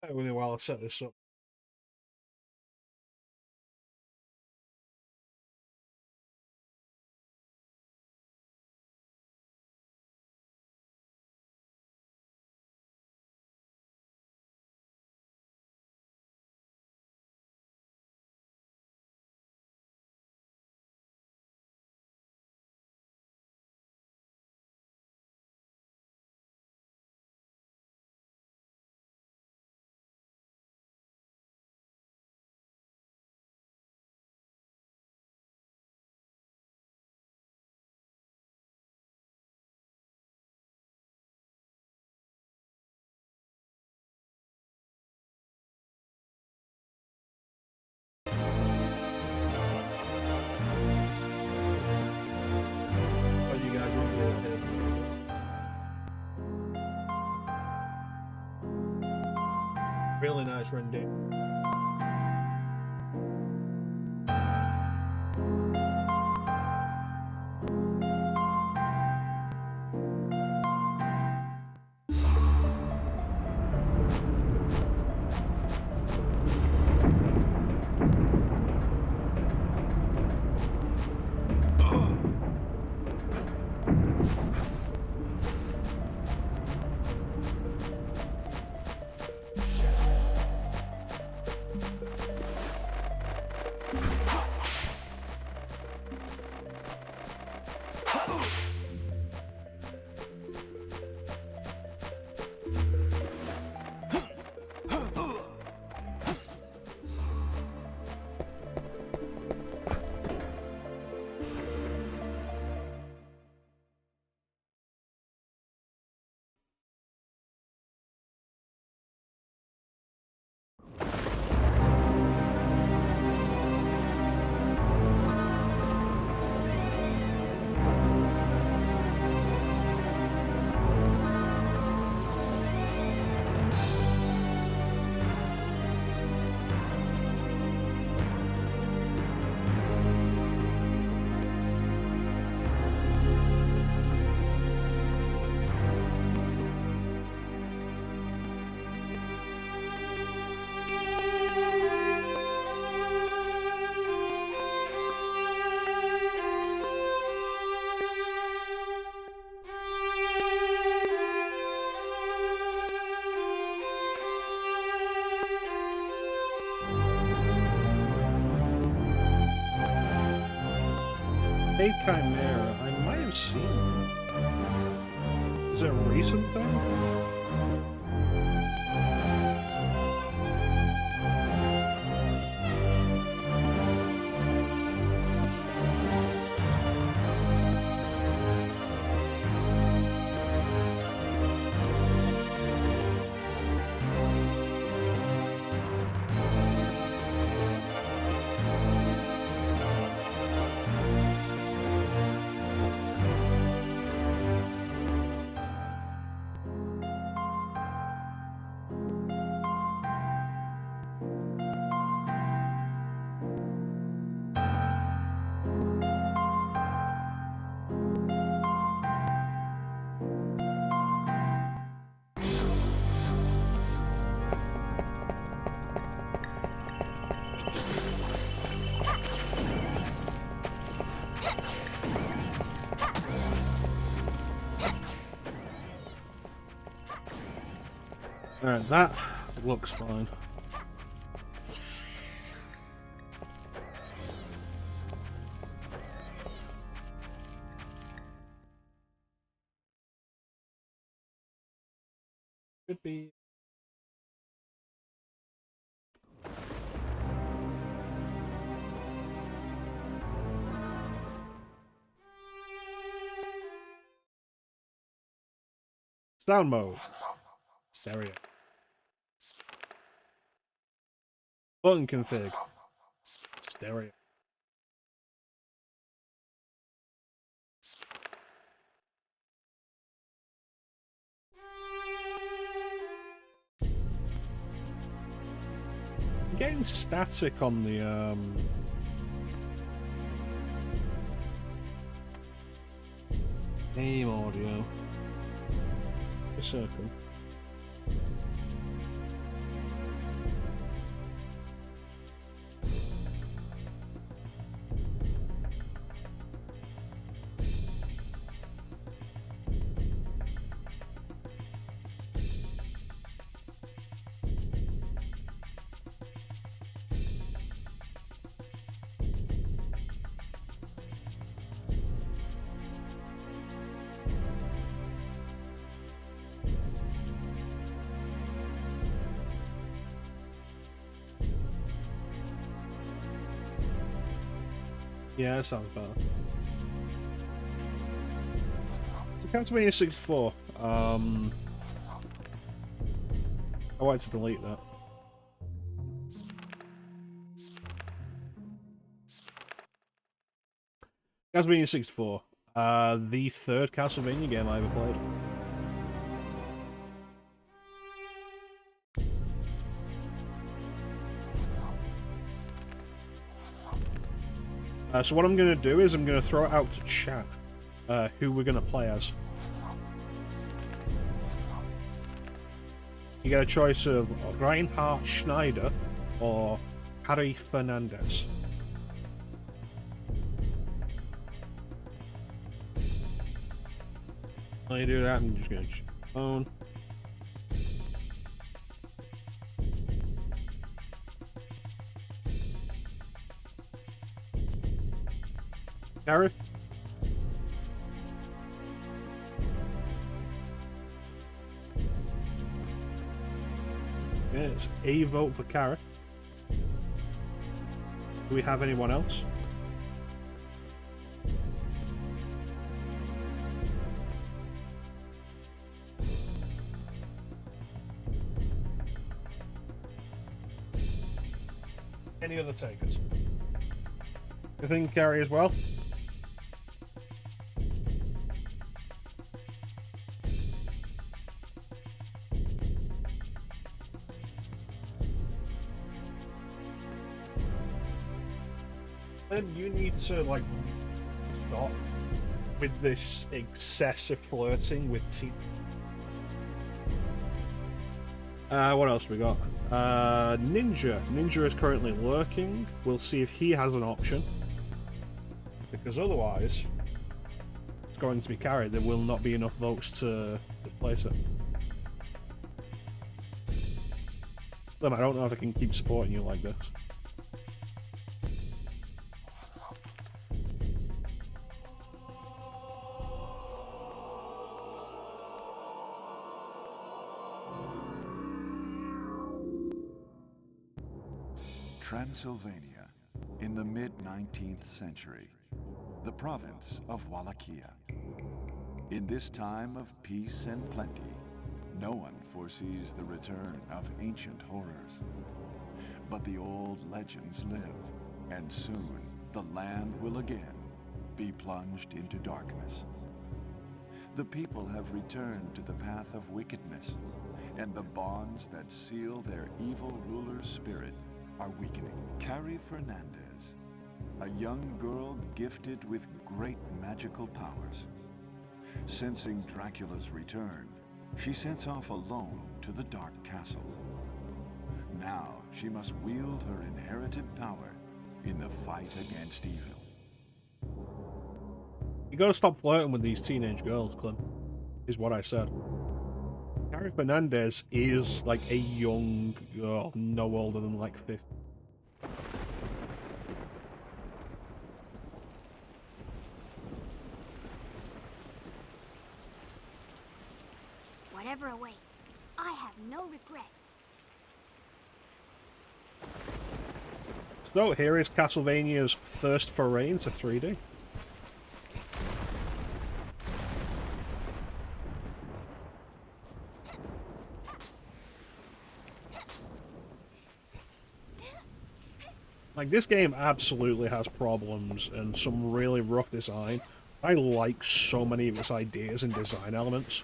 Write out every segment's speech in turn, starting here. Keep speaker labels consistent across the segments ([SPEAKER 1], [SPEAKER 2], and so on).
[SPEAKER 1] Bear with me while I set this up. Oh, you guys won't be able to hear me. Really nice rendition. Hey Chimera, I might have seen you. Is it a recent thing? Alright, that looks fine. Could be. Sound mode. Stereo. Button config. Stereo. I'm getting static on the game audio. A second. Yeah, that sounds better. So Castlevania 64. I wanted to delete that. Castlevania 64. The third Castlevania game I ever played. So what I'm going to do is I'm going to throw it out to chat who we're going to play as. You get a choice of Reinhard Schneider or Harry Fernandez. While you do that, I'm just going to check the phone. Gary? Yeah, it's a vote for Kara. Do we have anyone else? Any other takers? You think Gary as well? Then you need to, like, stop with this excessive flirting with teeth. What else we got? Ninja. Ninja is currently lurking. We'll see if he has an option. Because otherwise, it's going to be carried. There will not be enough votes to displace it. Lim, I don't know if I can keep supporting you like this.
[SPEAKER 2] Transylvania, in the mid-19th century, the province of Wallachia. In this time of peace and plenty, no one foresees the return of ancient horrors. But the old legends live, and soon the land will again be plunged into darkness. The people have returned to the path of wickedness, and the bonds that seal their evil ruler's spirit are weakening. Carrie Fernandez, a young girl gifted with great magical powers. Sensing Dracula's return, she sets off alone to the Dark Castle. Now she must wield her inherited power in the fight against evil.
[SPEAKER 1] You gotta stop flirting with these teenage girls, Clem, is what I said. Carrie Fernandez is like a young girl, no older than like 50.
[SPEAKER 3] Whatever awaits, I have no regrets.
[SPEAKER 1] So here is Castlevania's first foray into 3D. Like, this game absolutely has problems and some really rough design. I like so many of its ideas and design elements.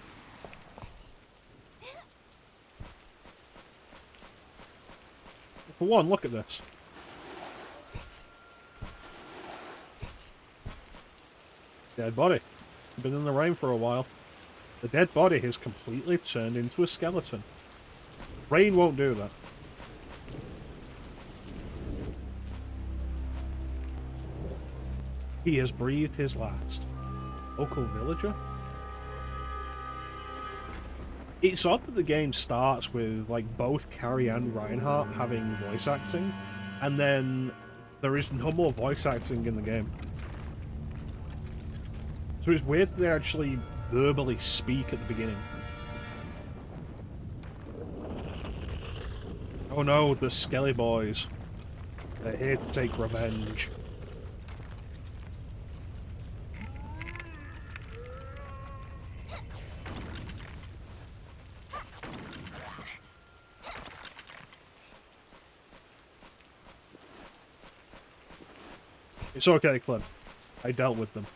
[SPEAKER 1] For one, look at this. Dead body. It's been in the rain for a while. The dead body has completely turned into a skeleton. Rain won't do that. He has breathed his last. Local villager? It's odd that the game starts with, like, both Carrie and Reinhardt having voice acting, and then there is no more voice acting in the game. So it's weird that they actually verbally speak at the beginning. Oh no, the Skelly Boys. They're here to take revenge. It's okay, Clem. I dealt with them.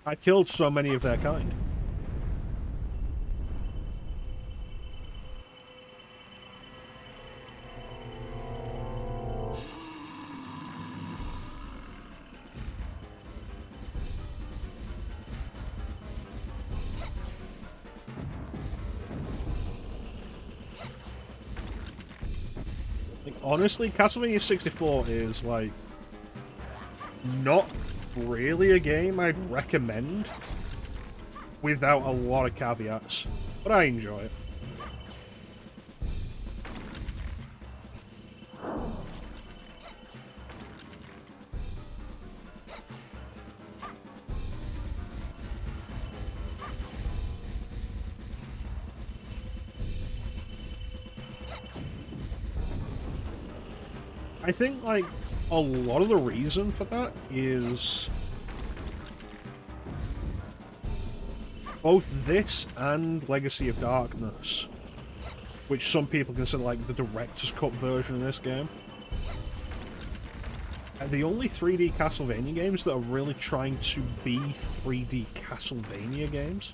[SPEAKER 1] I killed so many of their kind. Like, honestly, Castlevania 64 is, like, not really a game I'd recommend without a lot of caveats, but I enjoy it. I think, like, a lot of the reason for that is both this and Legacy of Darkness, which some people consider like the director's cut version of this game, are the only 3D Castlevania games that are really trying to be 3D Castlevania games.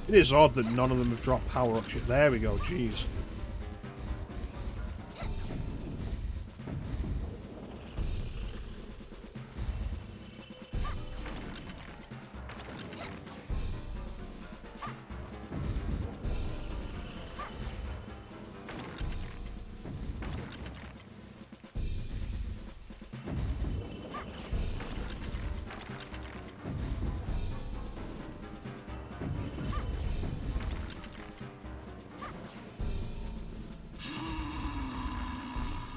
[SPEAKER 1] It is odd that none of them have dropped power-ups yet. There we go, jeez.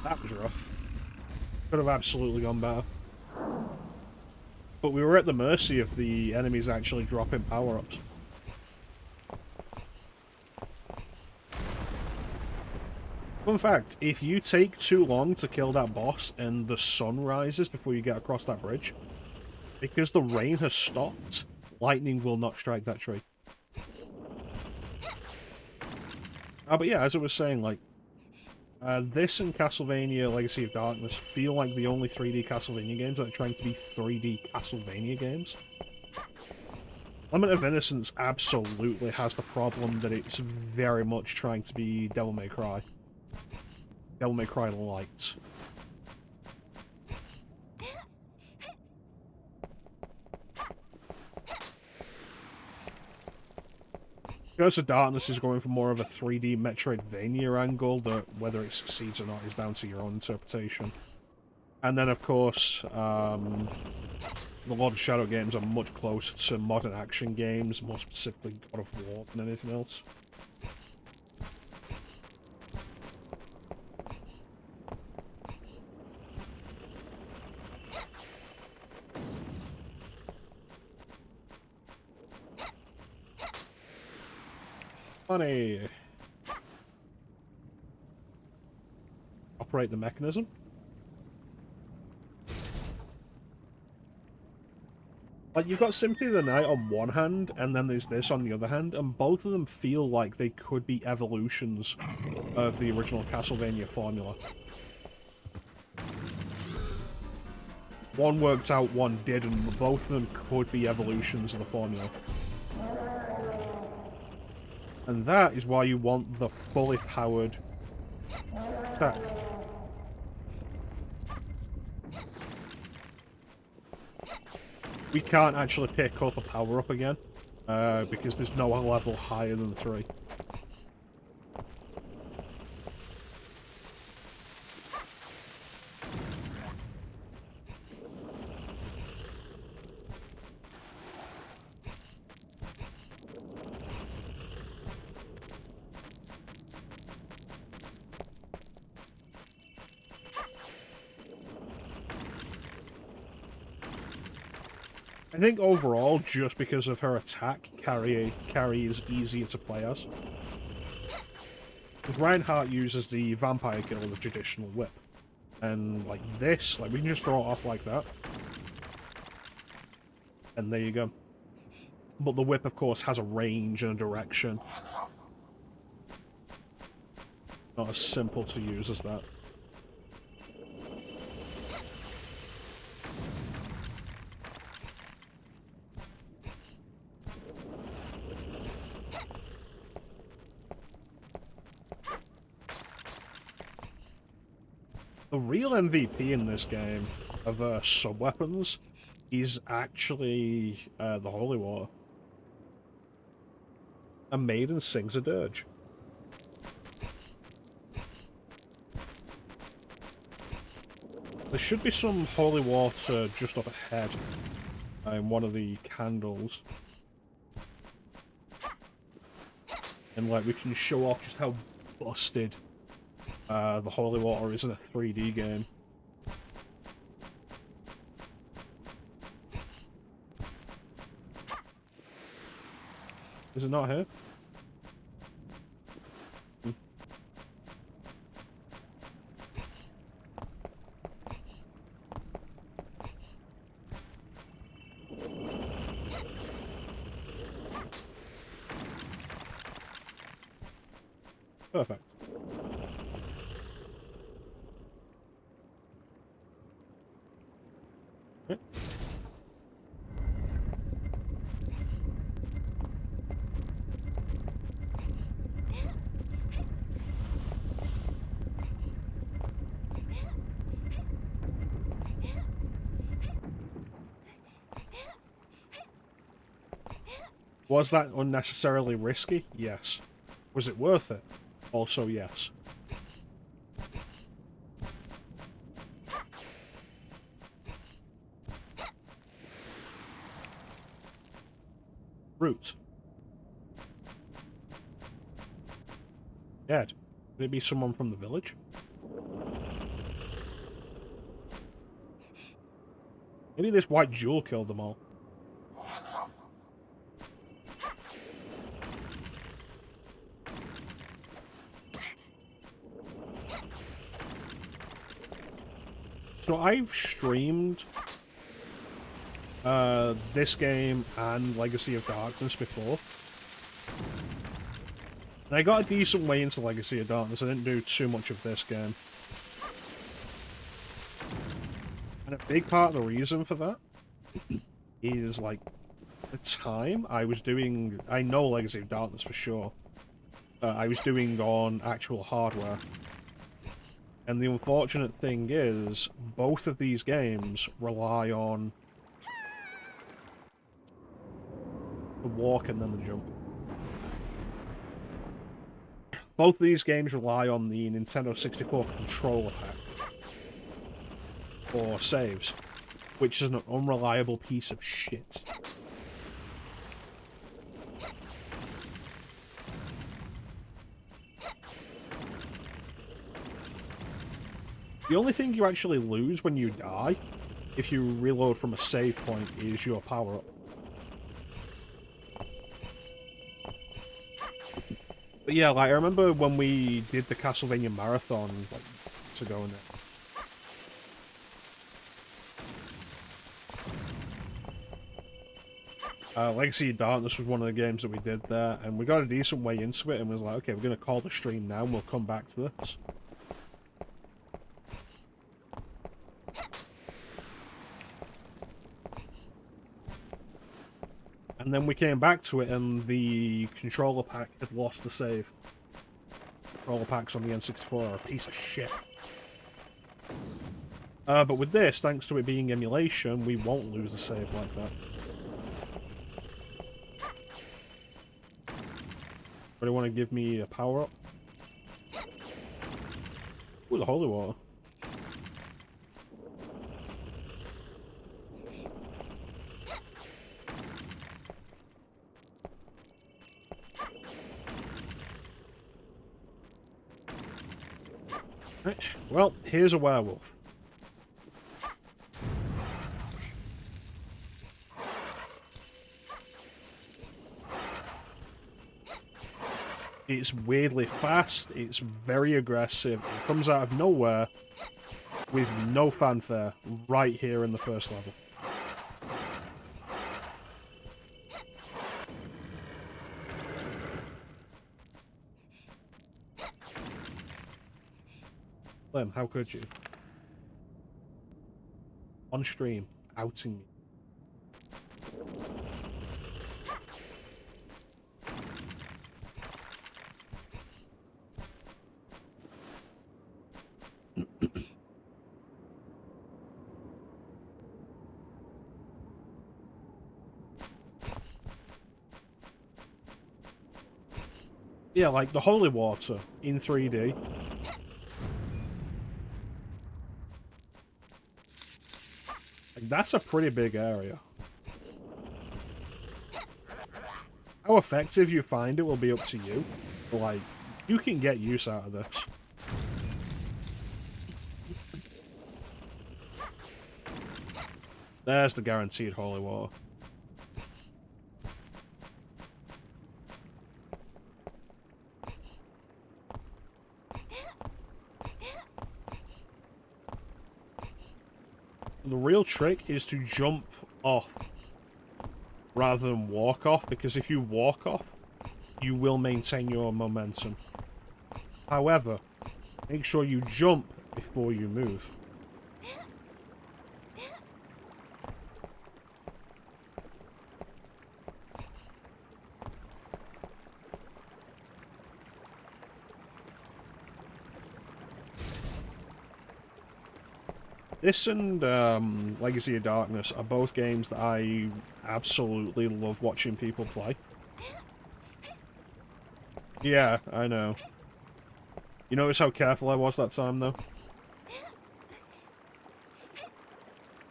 [SPEAKER 1] That was rough. Could have absolutely gone better. But we were at the mercy of the enemies actually dropping power-ups. Fun fact, if you take too long to kill that boss and the sun rises before you get across that bridge, because the rain has stopped, lightning will not strike that tree. But yeah, as I was saying, like, this and Castlevania Legacy of Darkness feel like the only 3D Castlevania games that are trying to be 3D Castlevania games. Lament of Innocence absolutely has the problem that it's very much trying to be Devil May Cry. Devil May Cry Light. Curse of Darkness is going for more of a 3D Metroidvania angle, that whether it succeeds or not is down to your own interpretation. And then, of course, the Lord of Shadow games are much closer to modern action games, more specifically God of War than anything else. Funny. Operate the mechanism. Like, you've got Symphony of the Night on one hand, and then there's this on the other hand, and both of them feel like they could be evolutions of the original Castlevania formula. One worked out, one didn't, but both of them could be evolutions of the formula. And that is why you want the fully powered attack. We can't actually pick up a power-up again, because there's no level higher than 3. I think overall, just because of her attack, Carrie is easier to play as. Because Reinhardt uses the vampire kill, the traditional whip. And like this, like we can just throw it off like that. And there you go. But the whip, of course, has a range and a direction. Not as simple to use as that. The real MVP in this game of sub-weapons is actually the Holy Water. A maiden sings a dirge. There should be some holy water just up ahead in one of the candles. And like we can show off just how busted the holy water is in a 3D game. Is it not here? Perfect. Okay. Was that unnecessarily risky? Yes. Was it worth it? Also, yes. Root. Dead. Could it be someone from the village? Maybe this white jewel killed them all. So I've streamed this game and Legacy of Darkness before. And I got a decent way into Legacy of Darkness. I didn't do too much of this game. And a big part of the reason for that is, like, the time I was doing... I know Legacy of Darkness for sure. I was doing on actual hardware. And the unfortunate thing is, both of these games rely on the walk and then the jump. Both of these games rely on the Nintendo 64 controller pack for saves, which is an unreliable piece of shit. The only thing you actually lose when you die, if you reload from a save point, is your power-up. But yeah, like, I remember when we did the Castlevania marathon, like, to go in there. Legacy of Darkness was one of the games that we did there, and we got a decent way into it, and was like, okay, we're going to call the stream now, and we'll come back to this. And then we came back to it, and the controller pack had lost the save. Controller packs on the N64 are a piece of shit. But with this, thanks to it being emulation, we won't lose the save like that. But want to give me a power-up? Ooh, the holy water. Right. Well, here's a werewolf. It's weirdly fast, it's very aggressive, it comes out of nowhere with no fanfare right here in the first level. Clem, how could you? On stream, outing me. Yeah, like the holy water in 3D. Like, that's a pretty big area. How effective you find it will be up to you. But, like, you can get use out of this. There's the guaranteed holy water. The real trick is to jump off rather than walk off, because if you walk off, you will maintain your momentum. However, make sure you jump before you move. This and Legacy of Darkness are both games that I absolutely love watching people play. Yeah, I know. You notice how careful I was that time, though?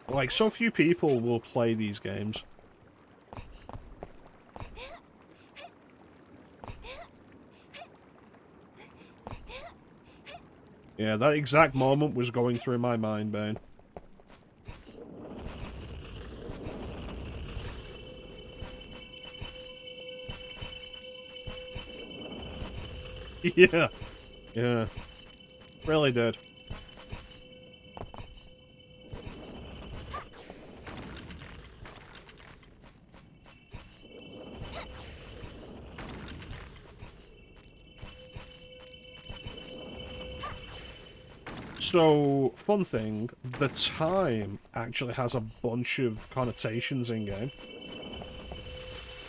[SPEAKER 1] Like, so few people will play these games. Yeah, that exact moment was going through my mind, Bane. Yeah. Yeah. Really did. So, fun thing, the time actually has a bunch of connotations in-game.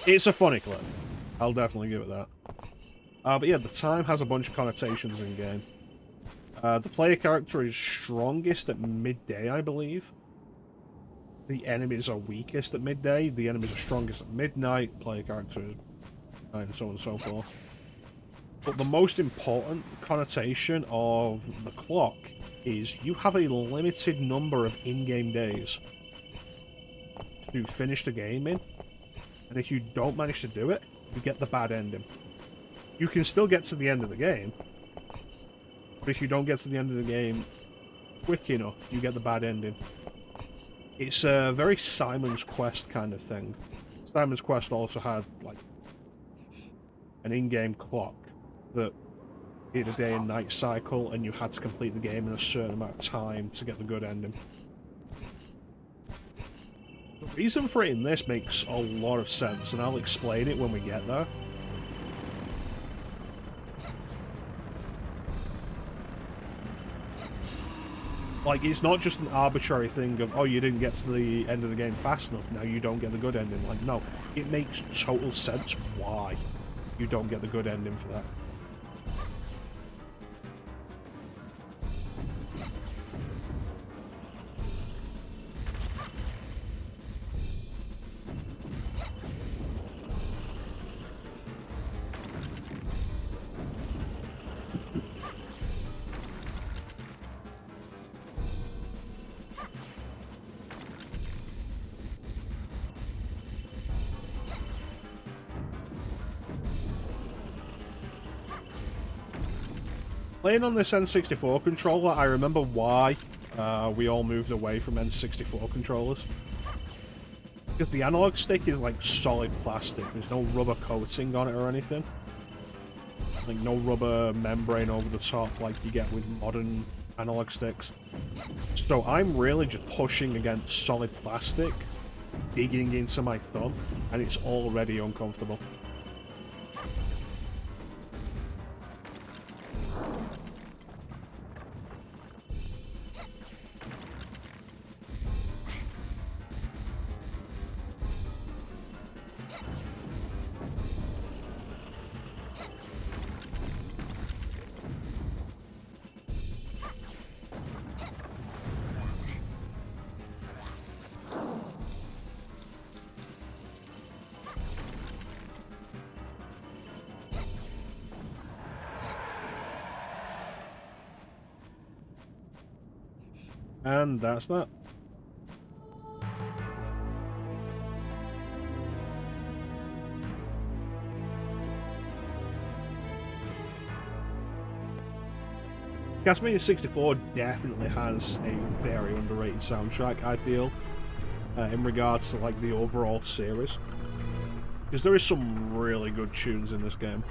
[SPEAKER 1] It's a funny clip. I'll definitely give it that. But yeah, the time has a bunch of connotations in-game. The player character is strongest at midday, I believe. The enemies are weakest at midday. The enemies are strongest at midnight. Player character is... and so on and so forth. But the most important connotation of the clock is you have a limited number of in-game days to finish the game in, and if you don't manage to do it, you get the bad ending. You can still get to the end of the game, but if you don't get to the end of the game quick enough, you get the bad ending. It's a very Simon's Quest kind of thing. Simon's Quest also had, like, an in-game clock that did a day and night cycle, and you had to complete the game in a certain amount of time to get the good ending. The reason for it in this makes a lot of sense, and I'll explain it when we get there. Like, it's not just an arbitrary thing of, oh, you didn't get to the end of the game fast enough, now you don't get the good ending. Like, no, it makes total sense why you don't get the good ending for that. Playing on this N64 controller, I remember why we all moved away from N64 controllers. Because the analog stick is like solid plastic, there's no rubber coating on it or anything. Like no rubber membrane over the top like you get with modern analog sticks. So I'm really just pushing against solid plastic, digging into my thumb, and it's already uncomfortable. And that's that. Castlevania 64 definitely has a very underrated soundtrack, I feel, in regards to like the overall series. Because there is some really good tunes in this game.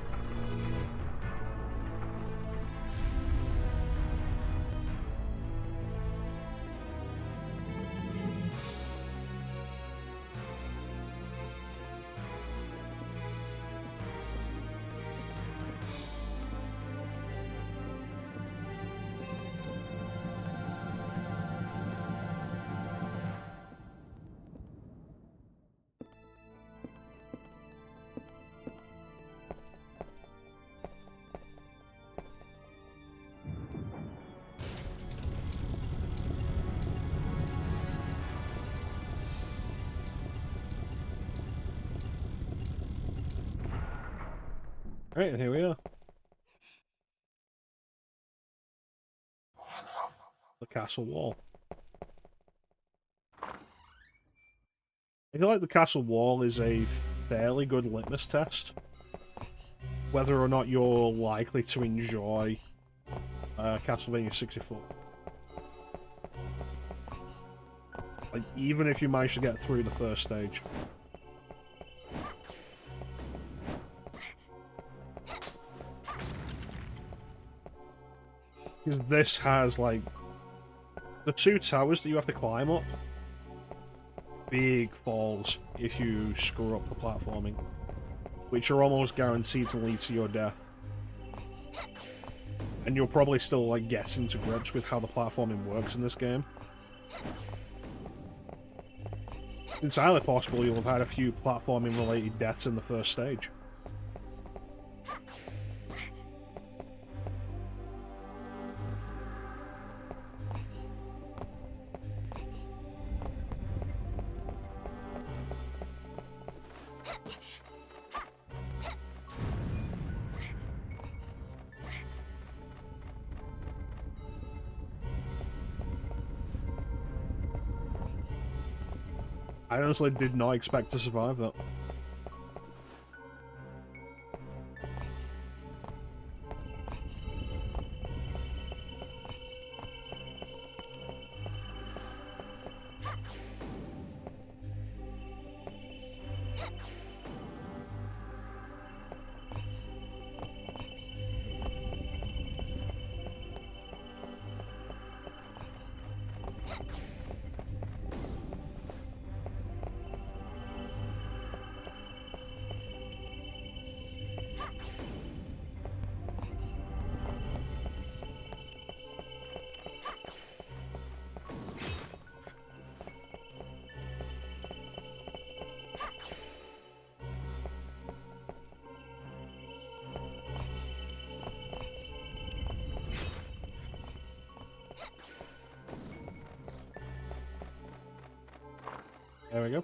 [SPEAKER 1] Alright, here we are. The castle wall. I feel like the castle wall is a fairly good litmus test. Whether or not you're likely to enjoy Castlevania 64. Like, even if you manage to get through the first stage. Because this has, like, the two towers that you have to climb up. Big falls if you screw up the platforming. Which are almost guaranteed to lead to your death. And you'll probably still, like, get into grips with how the platforming works in this game. It's entirely possible you'll have had a few platforming-related deaths in the first stage. I honestly did not expect to survive that. There we go.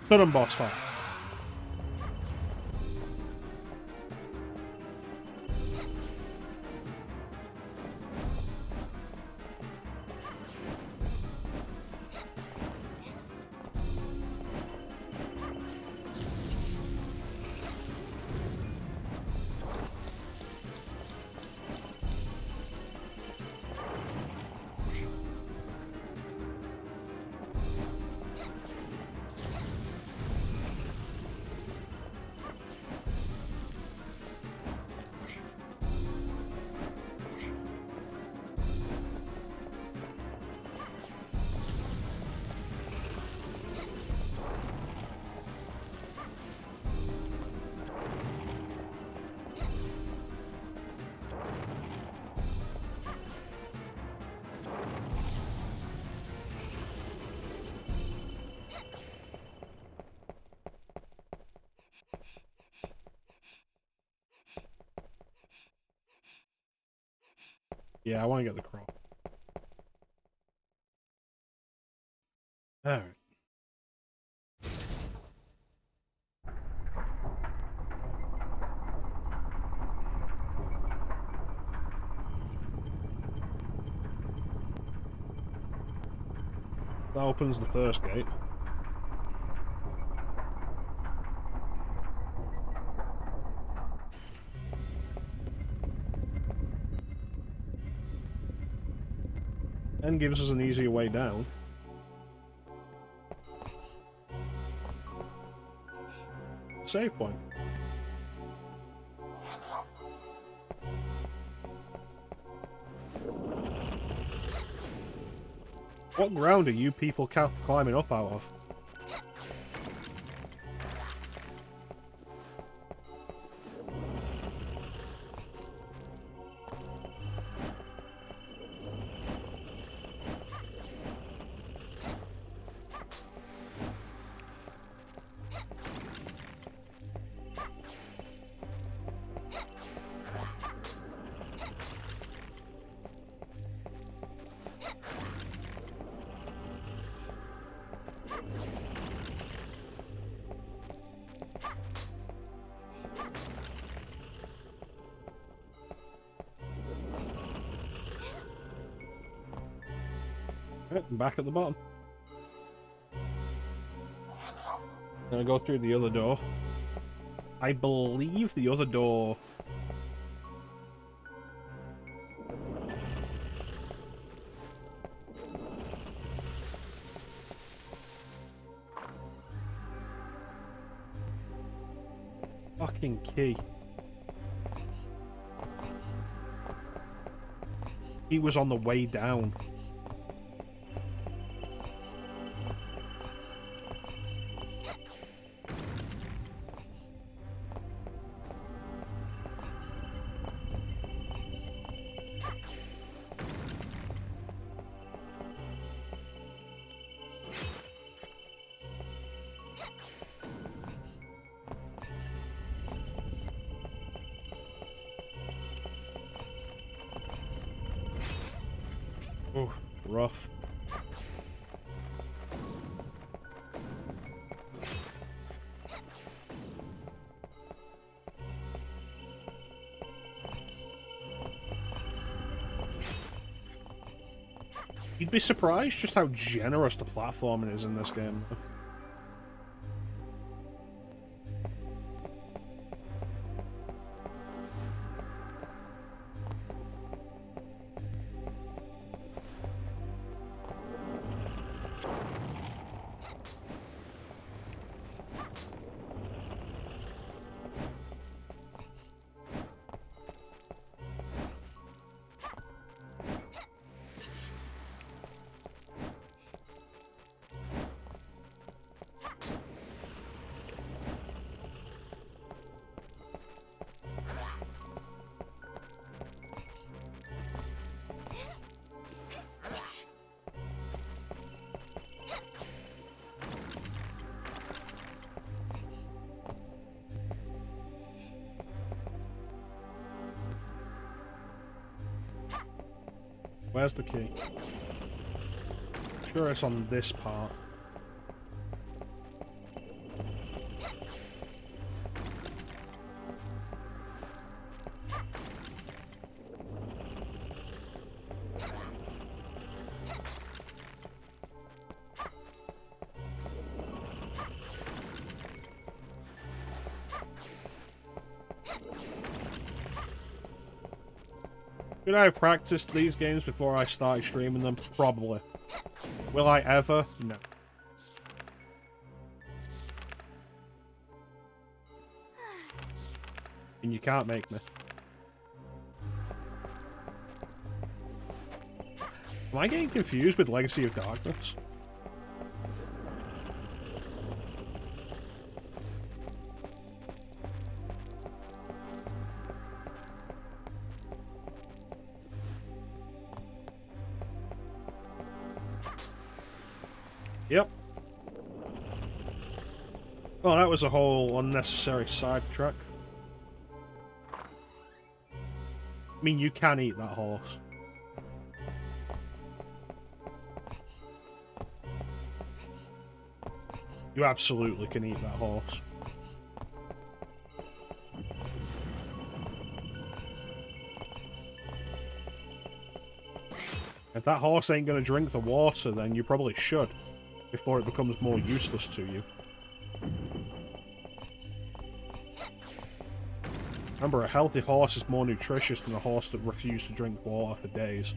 [SPEAKER 1] Sudden boss fight. Yeah, I want to get the crown. Alright. That opens the first gate. And gives us an easier way down. Save point. What ground are you people climbing up out of? Right, I'm back at the bottom. Gonna go through the other door. I believe the other door... Fucking key. He was on the way down. Oh, rough. You'd be surprised just how generous the platforming is in this game. Where's the key? Sure, it's on this part. Could I have practiced these games before I started streaming them? Probably. Will I ever? No. And you can't make me. Am I getting confused with Legacy of Darkness? Yep. Well, that was a whole unnecessary sidetrack. I mean, you can eat that horse. You absolutely can eat that horse. If that horse ain't gonna drink the water, then you probably should, before it becomes more useless to you. Remember, a healthy horse is more nutritious than a horse that refused to drink water for days.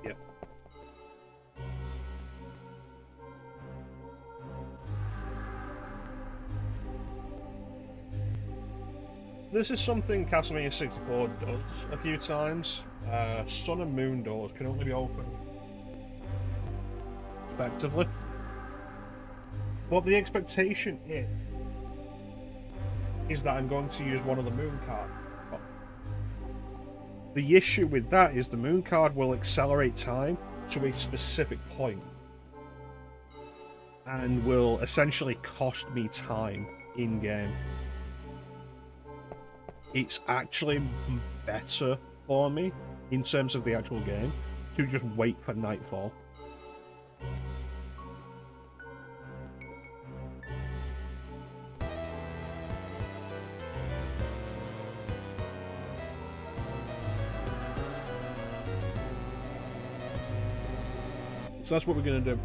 [SPEAKER 1] Yep. So this is something Castlevania 64 does a few times. Sun and Moon doors can only be opened respectively. What the expectation is that I'm going to use one of the Moon cards. The issue with that is the Moon card will accelerate time to a specific point and will essentially cost me time in-game. It's actually better for me, in terms of the actual game, to just wait for nightfall. So that's what we're going to do.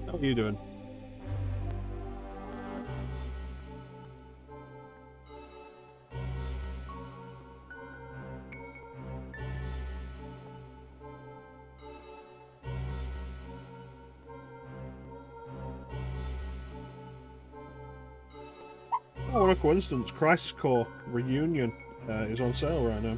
[SPEAKER 1] How are you doing? Oh, what a coincidence. Crisis Core Reunion is on sale right now.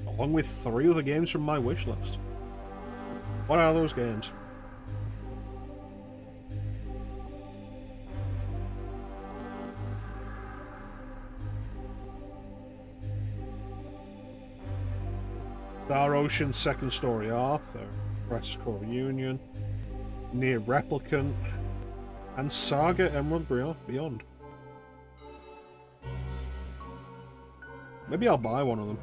[SPEAKER 1] Along with 3 other games from my wish list. What are those games? Star Ocean Second Story Arthur, Crisis Core Reunion, Near Replicant, and Saga Emerald Beyond. Maybe I'll buy one of them.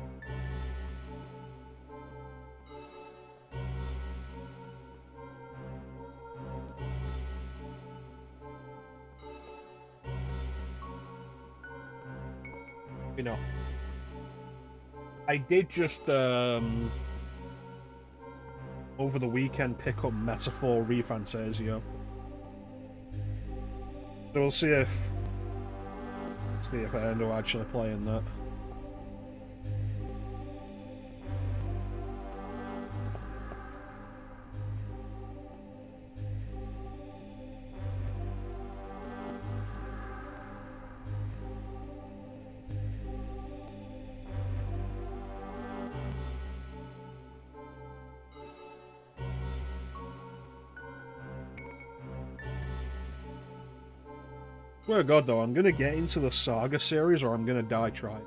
[SPEAKER 1] You know, I did just over the weekend pick up Metaphor ReFantasio. So we'll see if I end up actually playing that. Swear to God though, I'm gonna get into the Saga series or I'm gonna die trying.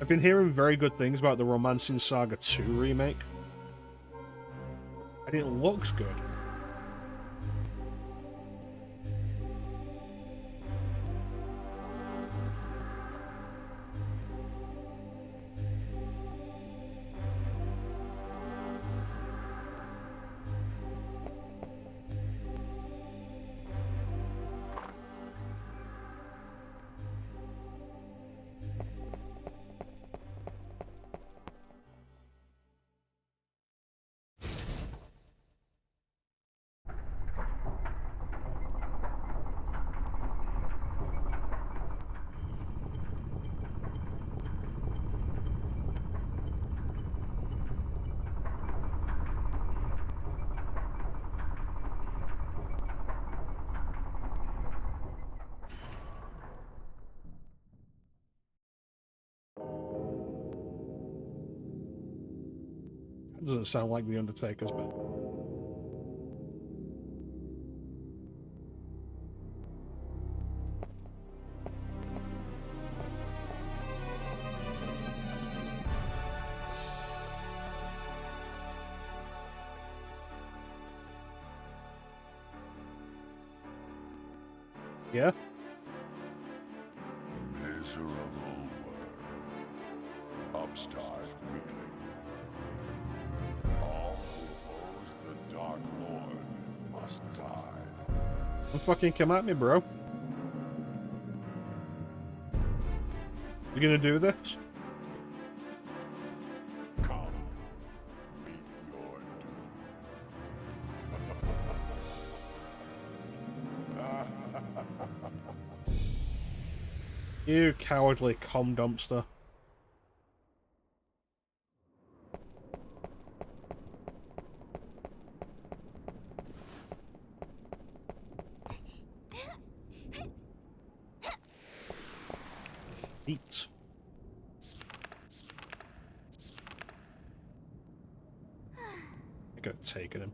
[SPEAKER 1] I've been hearing very good things about the Romancing Saga 2 remake. And it looks good. That doesn't sound like the Undertaker's bed. Yeah?
[SPEAKER 2] Miserable word. Upstart weakling. All who oppose the Dark Lord must die.
[SPEAKER 1] Don't fucking come at me, bro. You gonna do this?
[SPEAKER 2] Come, meet your doom.
[SPEAKER 1] You cowardly cum dumpster. Eat. I could have taken him.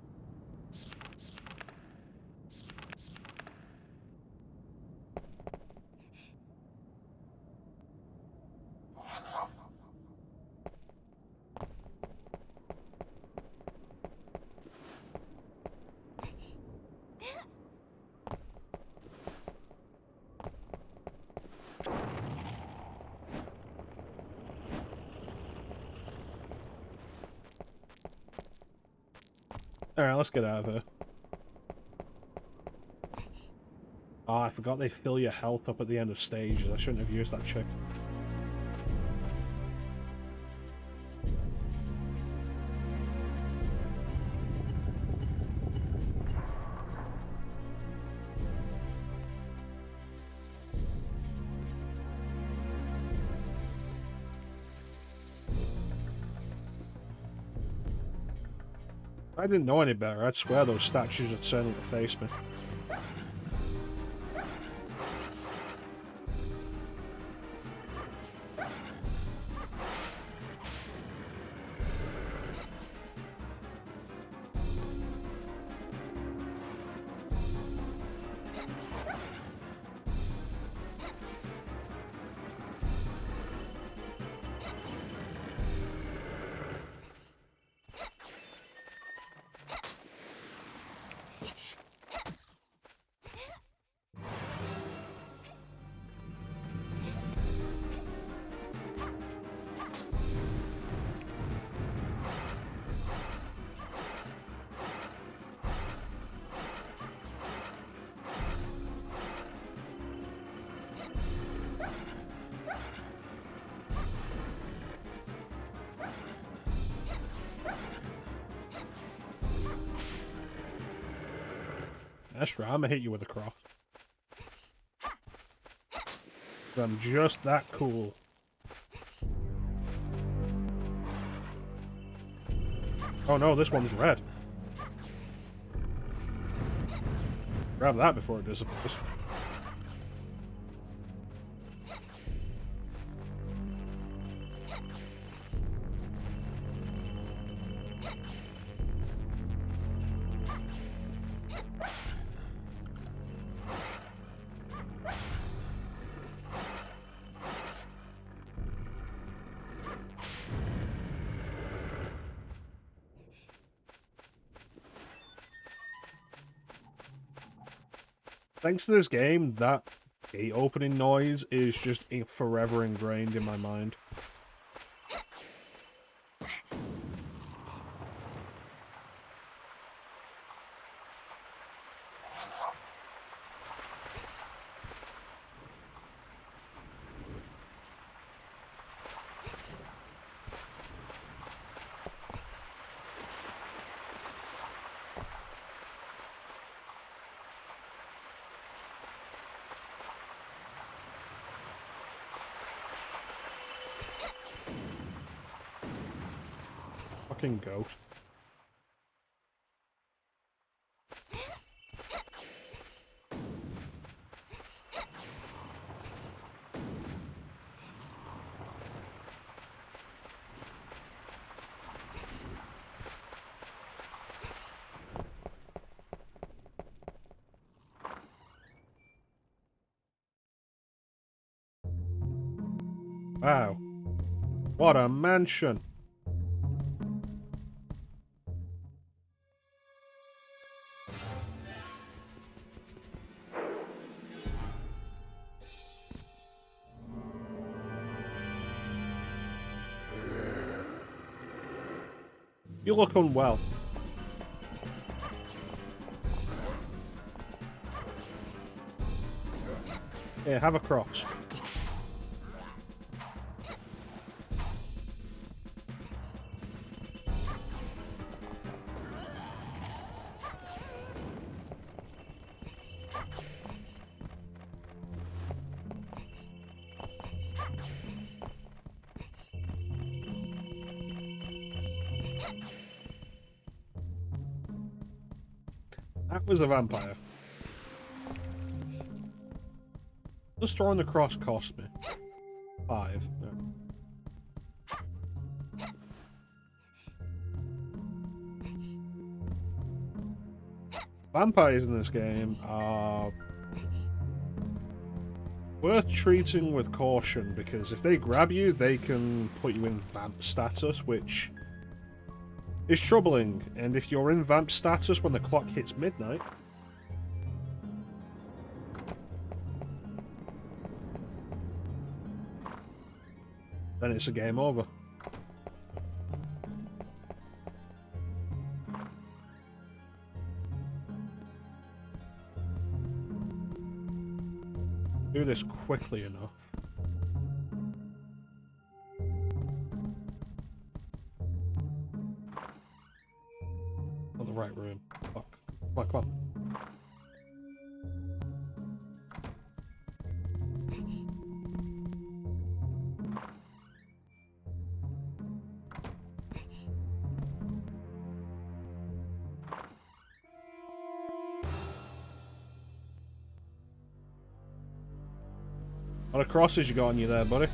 [SPEAKER 1] Alright, let's get out of here. Oh, I forgot they fill your health up at the end of stages. I shouldn't have used that trick. If I didn't know any better, I'd swear those statues are turning to face me. That's right, I'm gonna hit you with a cross. I'm just that cool. Oh no, this one's red. Grab that before it disappears. Thanks to this game, that gate opening noise is just forever ingrained in my mind. Fucking ghost. Wow. What a mansion. You look unwell. Here, have a cross. That was a vampire. Just throwing the cross cost me 5. Yeah. Vampires in this game are worth treating with caution, because if they grab you, they can put you in vamp status, which is troubling. And if you're in vamp status when the clock hits midnight, then it's a game over. Do this quickly enough. Not the right room. Fuck. Come on, come on. What a crosses you got on you there, buddy?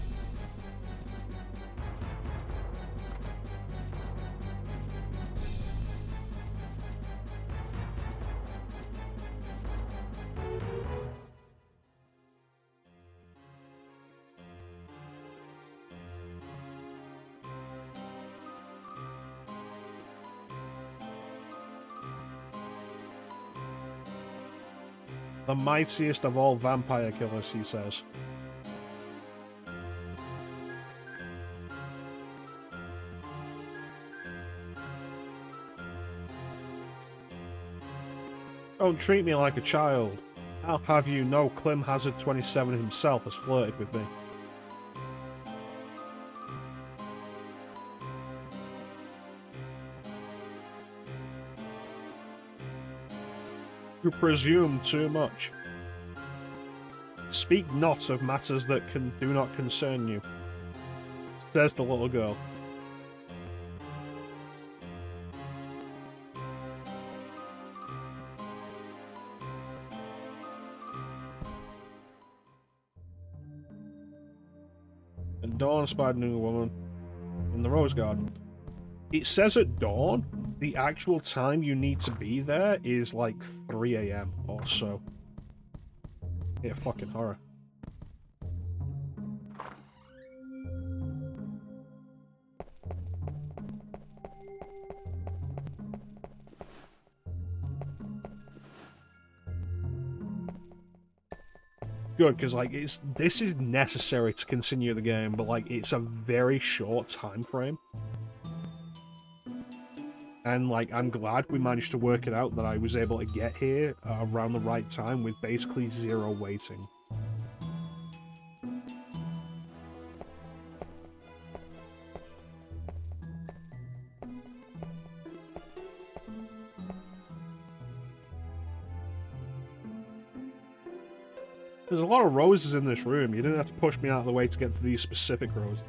[SPEAKER 1] The mightiest of all vampire killers, he says. Don't treat me like a child. I'll have you know Clem Hazard 27 himself has flirted with me. You presume too much. Speak not of matters that do not concern you, says the little girl. And Dawn spied a new woman in the rose garden. It says at dawn. The actual time you need to be there is like 3 AM or so. Yeah, fucking horror. Good, because like this is necessary to continue the game, but like it's a very short time frame. And, like, I'm glad we managed to work it out that I was able to get here around the right time with basically 0 waiting. There's a lot of roses in this room. You didn't have to push me out of the way to get to these specific roses.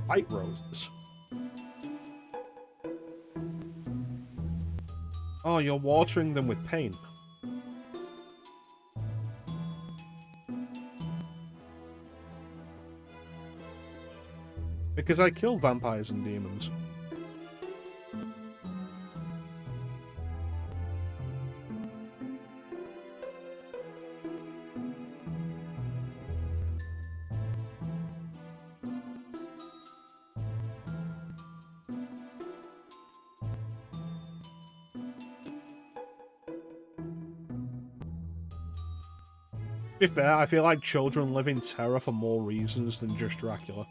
[SPEAKER 1] White roses. Oh, you're watering them with paint. Because I kill vampires and demons. be fair, I feel like children live in terror for more reasons than just Dracula.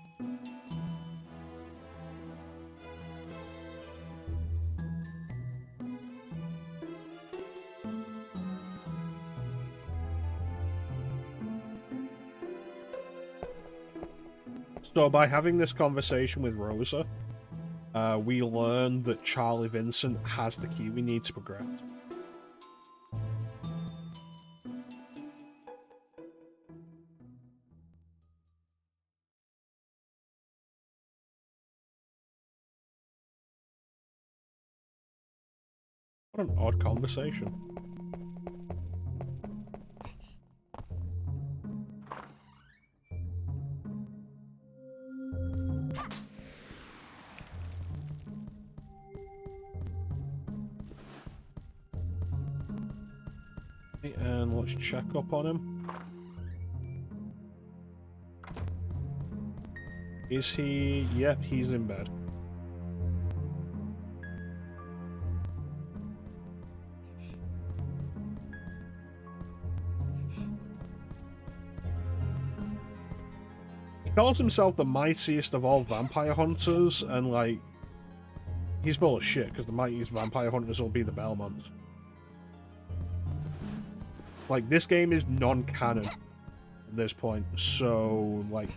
[SPEAKER 1] So by having this conversation with Rosa, we learn that Charlie Vincent has the key we need to progress. What an odd conversation. And let's check up on him. Is he... Yep, he's in bed. He calls himself the mightiest of all vampire hunters, and like... He's full of shit, because the mightiest vampire hunters will be the Belmonts. Like, this game is non-canon at this point, so, like...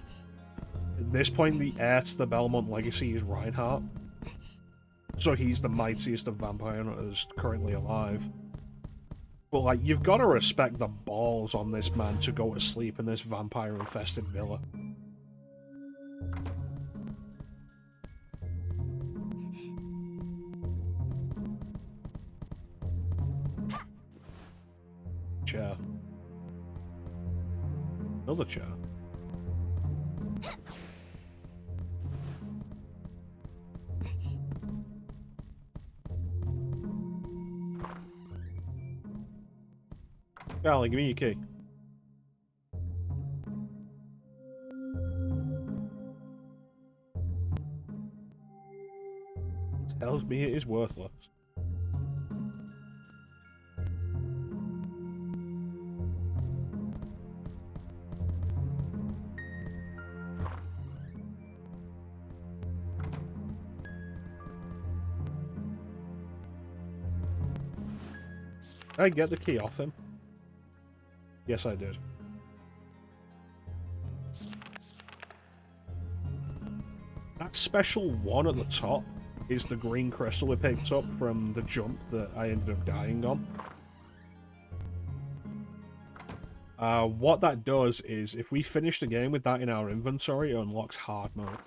[SPEAKER 1] At this point, the heir to the Belmont legacy is Reinhardt. So he's the mightiest of vampire hunters currently alive. But, like, you've got to respect the balls on this man to go to sleep in this vampire-infested villa. Chair. Another chair. Charlie, give me your key. Tells me it is worthless. Did I get the key off him? Yes, I did. That special one at the top is the green crystal we picked up from the jump that I ended up dying on. What that does is, if we finish the game with that in our inventory, it unlocks hard mode.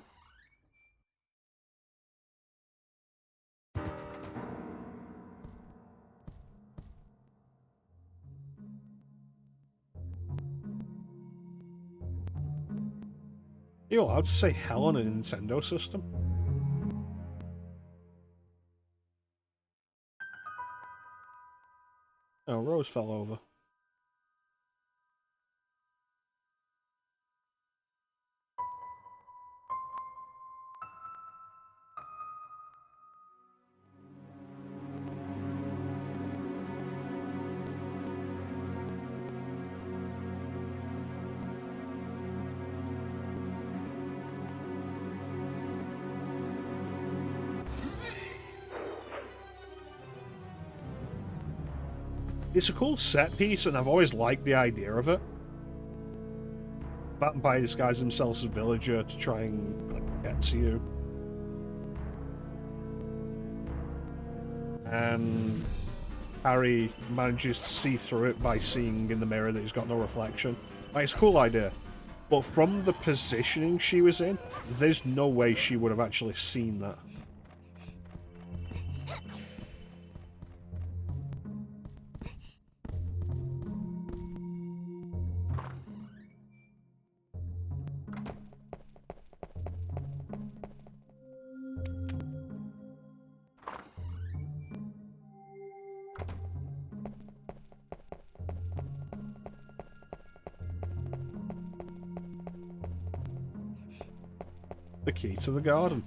[SPEAKER 1] Are you allowed to say hell on a Nintendo system? Oh, Rose fell over. It's a cool set piece, and I've always liked the idea of it. Vampire disguises himself as a villager to try and like, get to you. And Harry manages to see through it by seeing in the mirror that he's got no reflection. Like, it's a cool idea. But from the positioning she was in, there's no way she would have actually seen that. The key to the garden.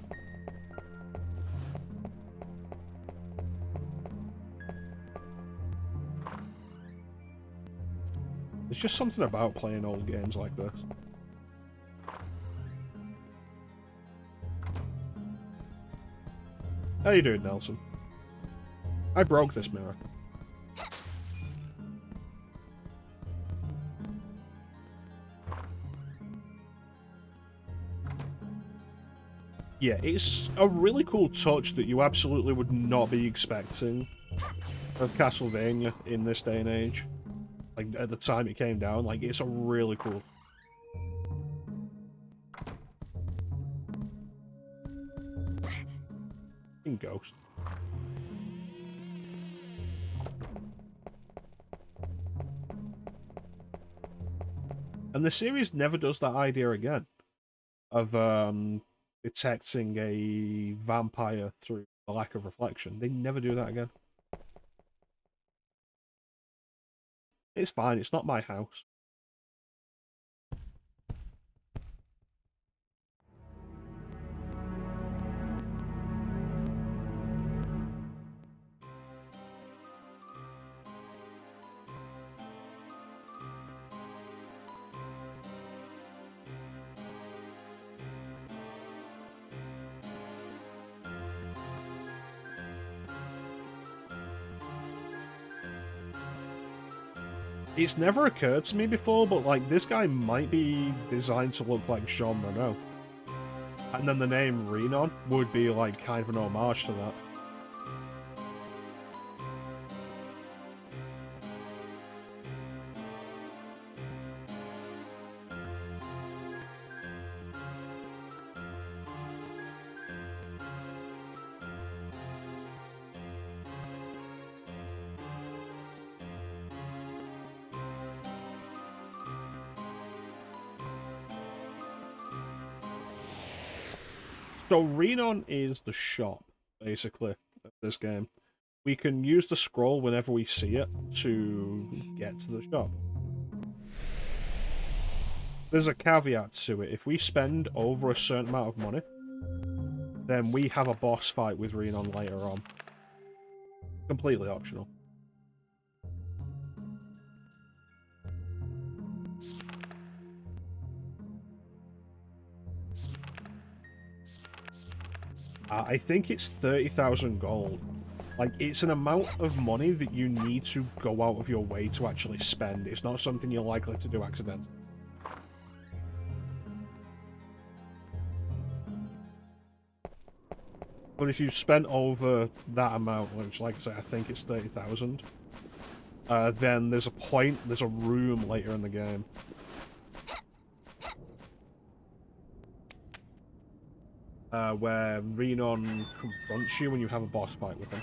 [SPEAKER 1] There's just something about playing old games like this. How you doing, Nelson? I broke this mirror. Yeah, it's a really cool touch that you absolutely would not be expecting of Castlevania in this day and age. Like, at the time it came down, like, it's a really cool... Ghost. And the series never does that idea again of detecting a vampire through the lack of reflection. They never do that again. It's fine, it's not my house. It's never occurred to me before, but like this guy might be designed to look like Shaun. And then the name Renon would be like kind of an homage to that. So Renon is the shop, basically, of this game. We can use the scroll whenever we see it to get to the shop. There's a caveat to it. If we spend over a certain amount of money, then we have a boss fight with Renon later on. Completely optional. I think it's 30,000 gold. Like, it's an amount of money that you need to go out of your way to actually spend. It's not something you're likely to do accidentally. But if you've spent over that amount, which, like I say, I think it's 30,000, then there's a room later in the game where Renon confronts you when you have a boss fight with him.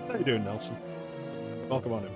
[SPEAKER 1] How you doing, Nelson? Welcome on in.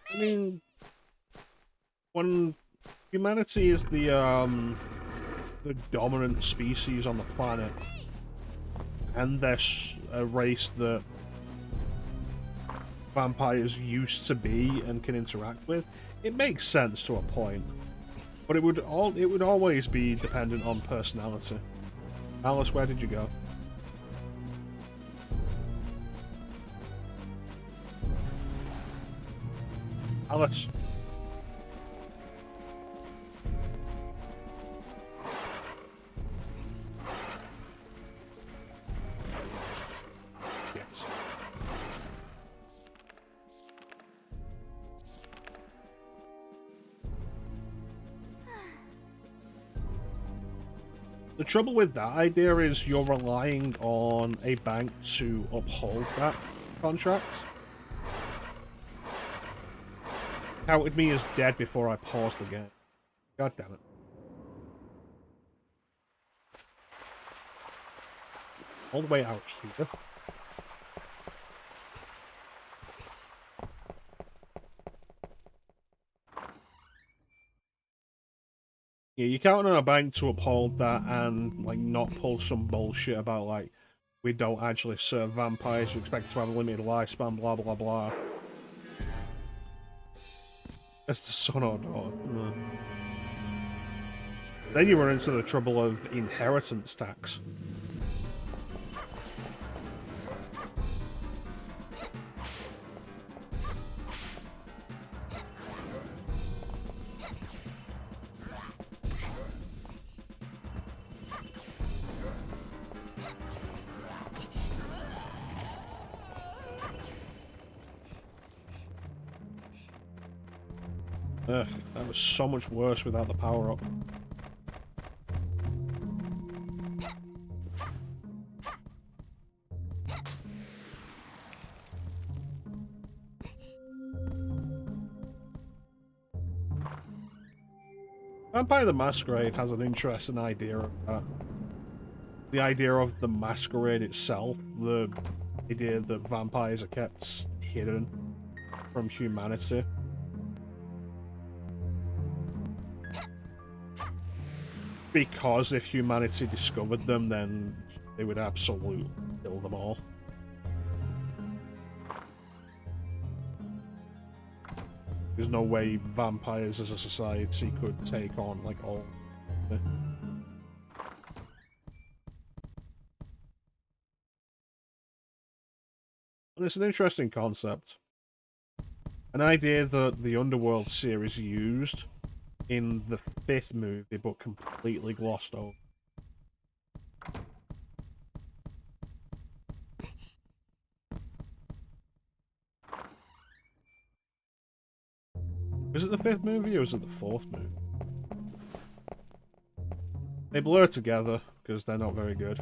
[SPEAKER 1] I mean, when humanity is the dominant species on the planet, and they're a race that vampires used to be and can interact with, it makes sense to a point. But it would always be dependent on personality. Alice, where did you go? Alice. Yes. The trouble with that idea is you're relying on a bank to uphold that contract. Counted me as dead before I paused again. God damn it. All the way out here. Yeah, you're counting on a bank to uphold that and, like, not pull some bullshit about, like, we don't actually serve vampires, we expect to have a limited lifespan, blah, blah, blah. That's the son or daughter. No. Then you run into the trouble of inheritance tax. Ugh, that was so much worse without the power-up. Vampire the Masquerade has an interesting idea of that. The idea of the masquerade itself, the idea that vampires are kept hidden from humanity. Because if humanity discovered them, then they would absolutely kill them all. There's no way vampires as a society could take on, like, all. And it's an interesting concept. An idea that the Underworld series used in the 5th movie, but completely glossed over. Is it the 5th movie or is it the 4th movie? They blur together because they're not very good.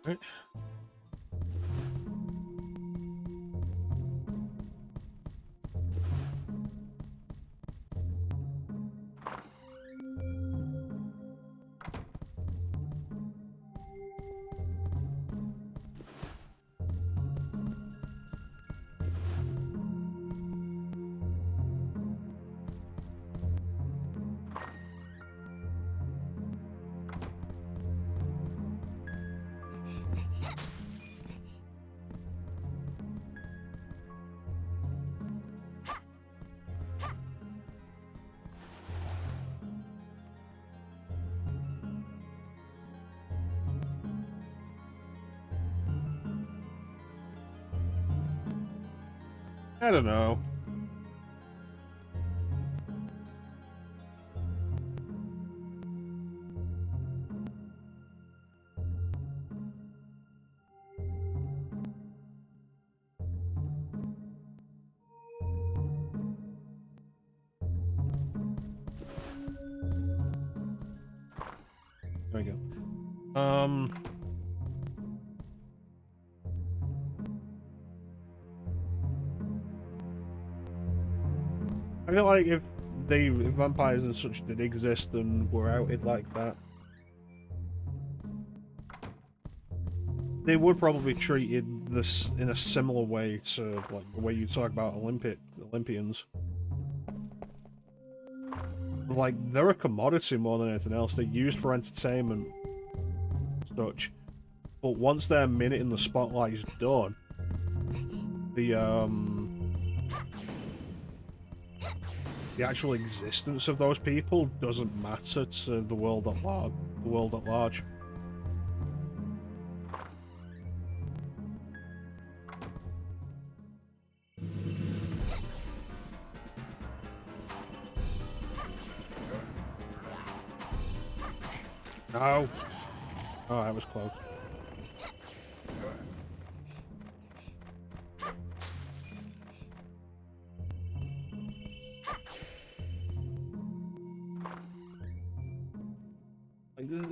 [SPEAKER 1] Right. I don't know. There we go. I feel like if vampires and such did exist and were outed like that, they would probably be treated this in a similar way to like the way you talk about Olympians. Like, they're a commodity more than anything else. They're used for entertainment, such. But once their minute in the spotlight is done, the actual existence of those people doesn't matter to the world at large. No. Oh, that was close.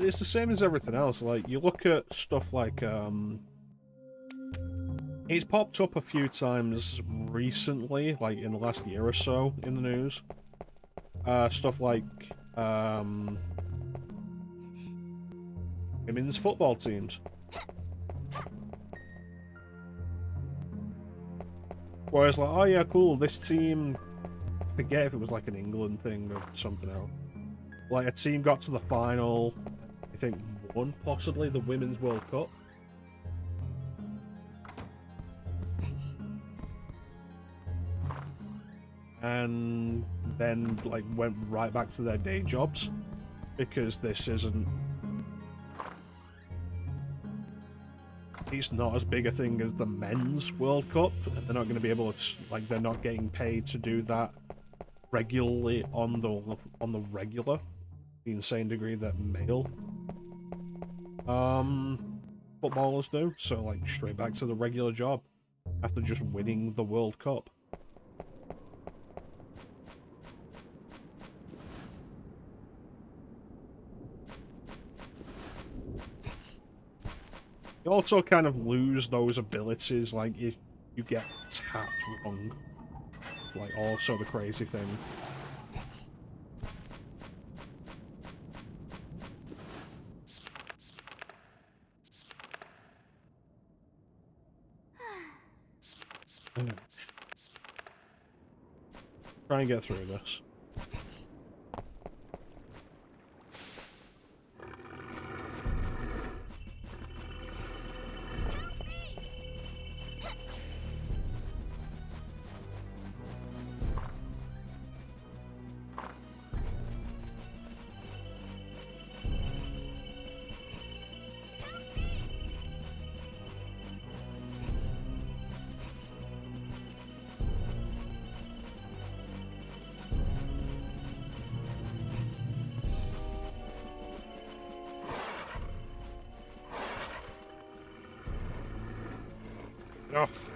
[SPEAKER 1] It's the same as everything else. Like, you look at stuff like, it's popped up a few times recently, like in the last year or so in the news. Stuff like, women's football teams. Whereas, like, oh yeah, cool, this team, I forget if it was like an England thing or something else. Like, a team got to the final, I think won, possibly, the Women's World Cup. And then, like, went right back to their day jobs. Because this isn't... It's not as big a thing as the Men's World Cup. And they're not going to be able to... Like, they're not getting paid to do that regularly on the regular. The insane degree that male footballers do. So, like, straight back to the regular job after just winning the World Cup. You also kind of lose those abilities, like, if you get tapped wrong. Like, also the crazy thing. Try and get through this. Off.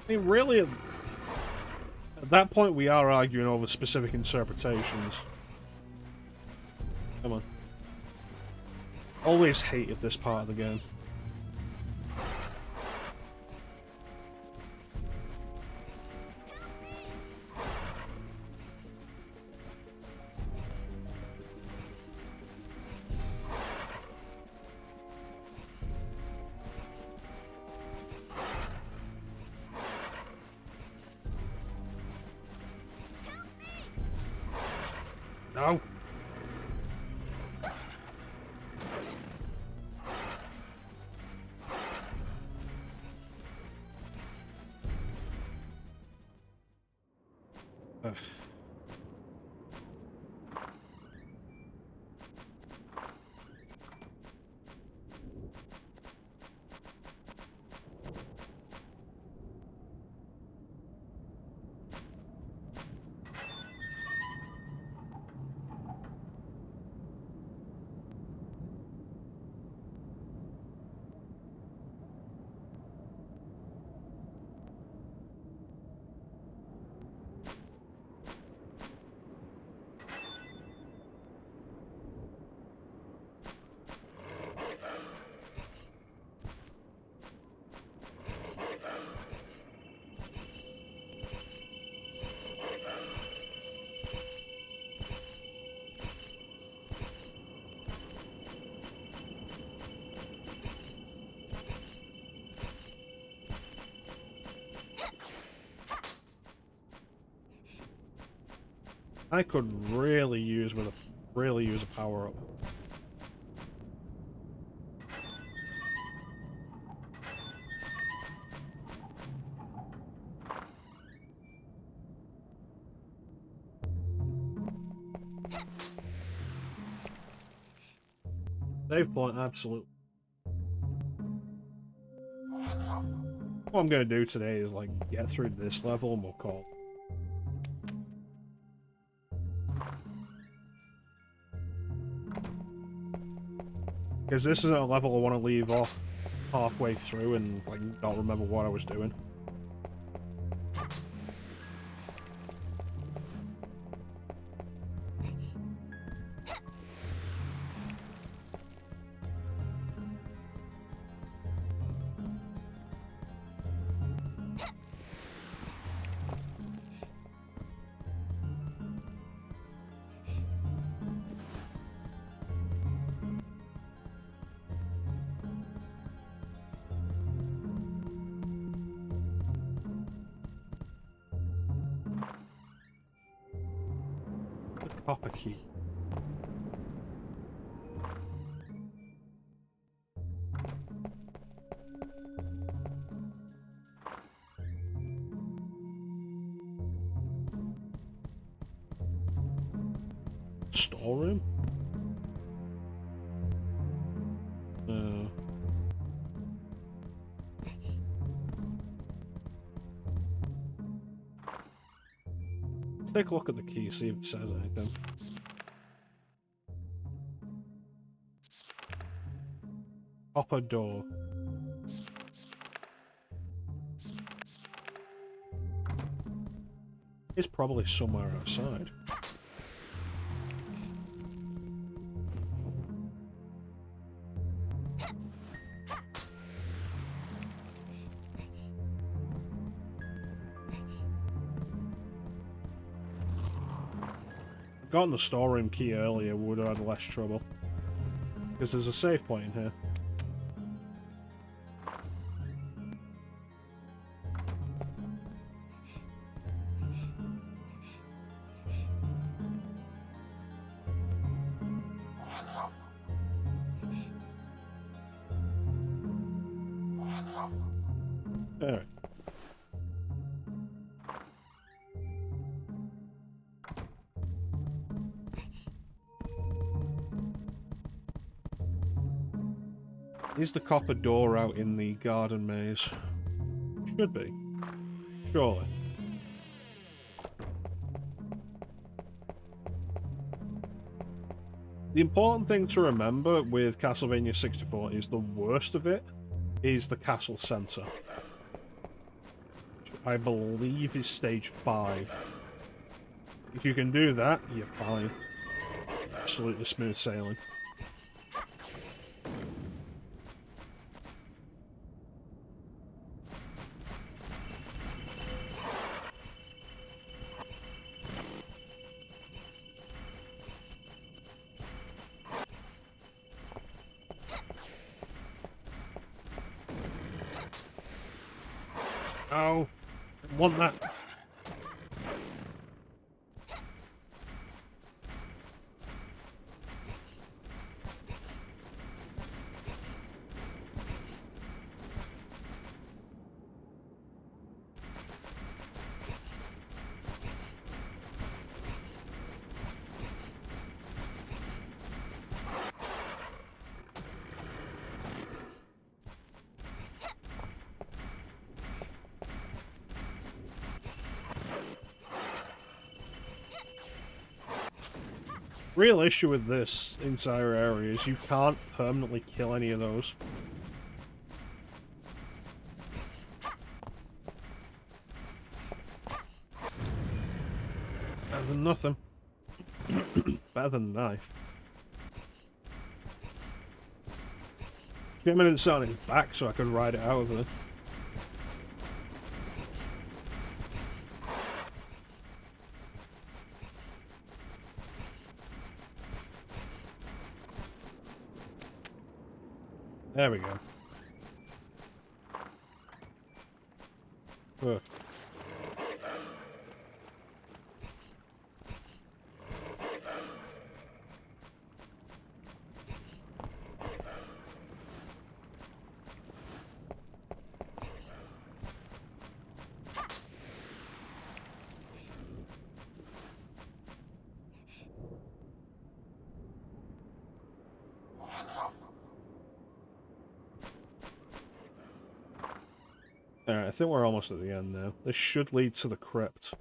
[SPEAKER 1] I mean, really, at that point we are arguing over specific interpretations. Come on. Always hated this part of the game. No. Ugh. I could really use a power up. Save point, absolutely. What I'm gonna do today is like get through this level and we'll call. Because this isn't a level I want to leave off halfway through and like not remember what I was doing. Copper key. Storeroom? Let's take a look at the key, see if it says anything. Copper door. It's probably somewhere outside. Gotten the storeroom key earlier, we would have had less trouble. Because there's a save point in here. Alright. Is the copper door out in the garden maze? Should be. Surely. The important thing to remember with Castlevania 64 is the worst of it is the castle center. I believe is stage 5. If you can do that, you're fine. Absolutely smooth sailing. Oh, I want that. Real issue with this entire area is you can't permanently kill any of those. Better than nothing. Better than a knife. Get him in on his back so I could ride it out of there. There we go. Ugh. Alright, I think we're almost at the end now. This should lead to the crypt.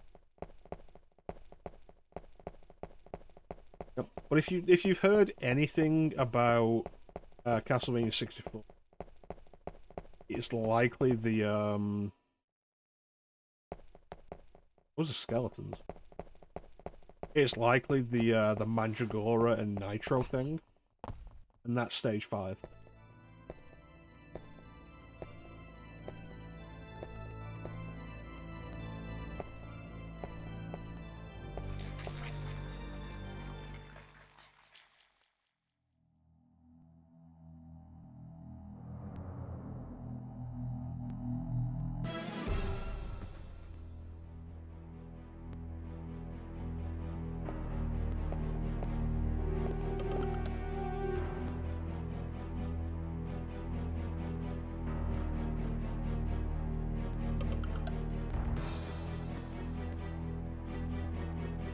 [SPEAKER 1] Yep. But if you've heard anything about Castlevania 64, it's likely the what was the skeletons? It's likely the Mandragora and Nitro thing, and that's stage 5.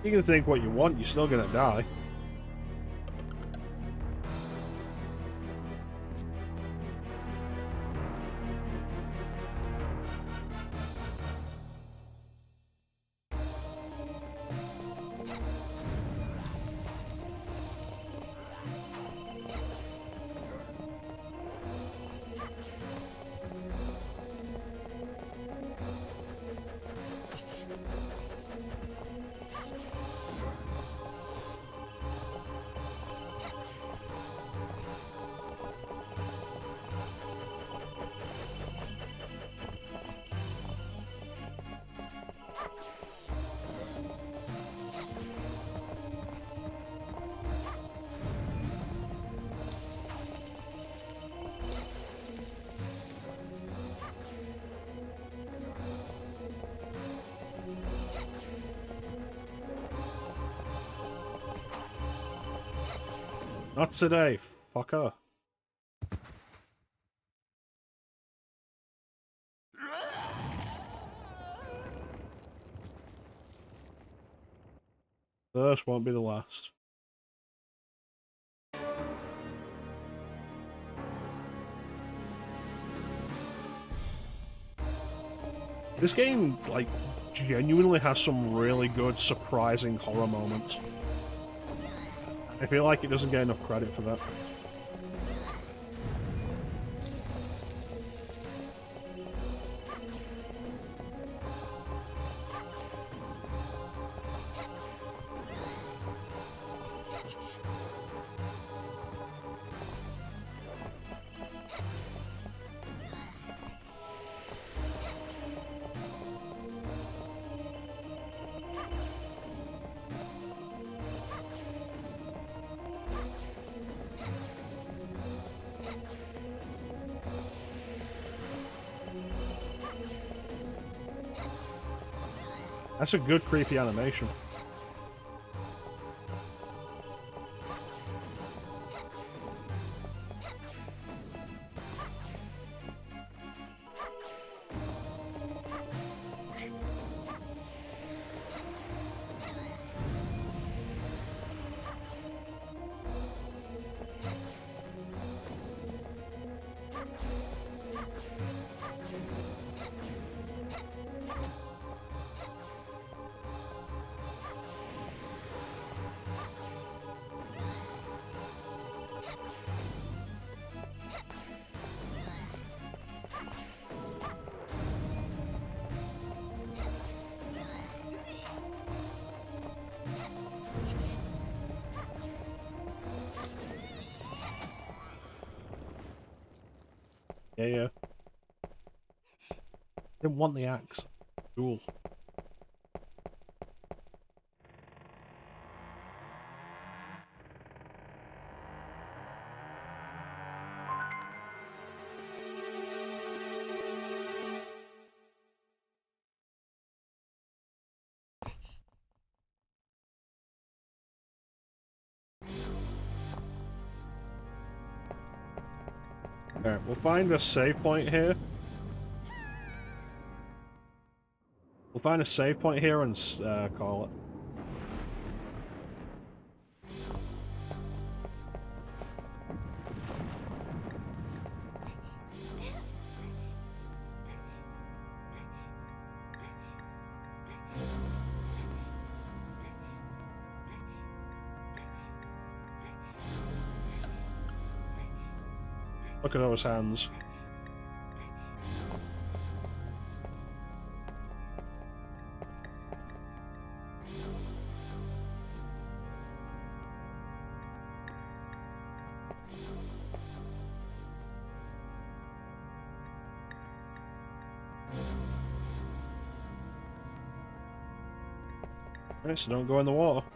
[SPEAKER 1] You can think what you want, you're still gonna die. Not today, fucker. First won't be the last. This game, like, genuinely has some really good, surprising horror moments. I feel like it doesn't get enough credit for that. That's a good creepy animation. Yeah, yeah. Didn't want the axe. Cool. Alright, we'll find a save point here. We'll find a save point here and call it. Look at those hands. Right, so don't go in the water.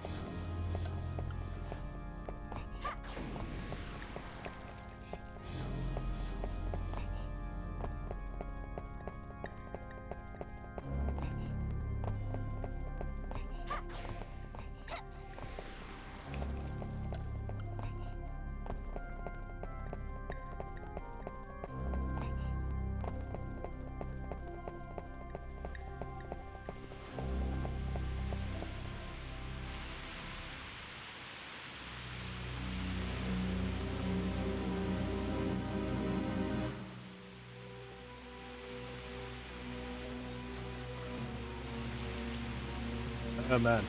[SPEAKER 1] Oh man.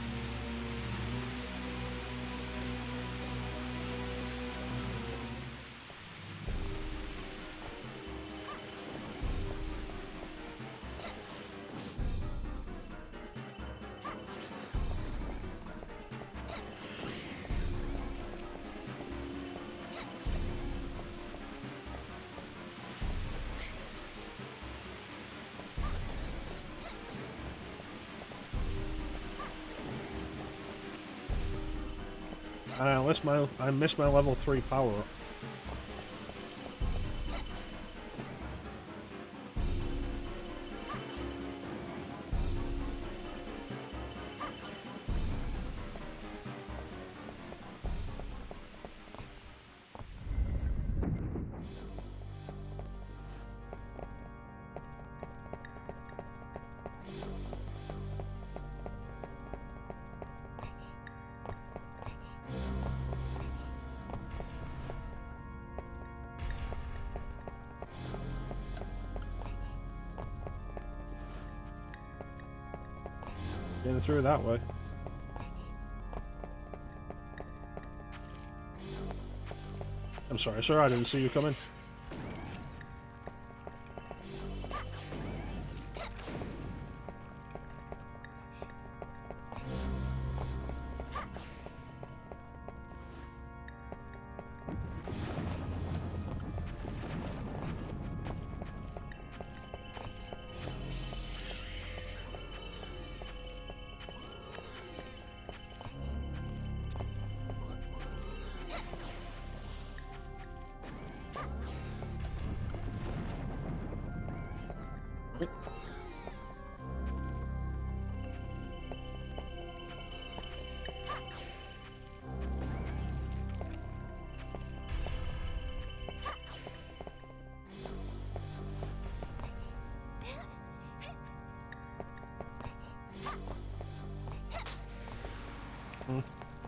[SPEAKER 1] I missed my level 3 power up. Getting through that way. I'm sorry, sir, I didn't see you coming.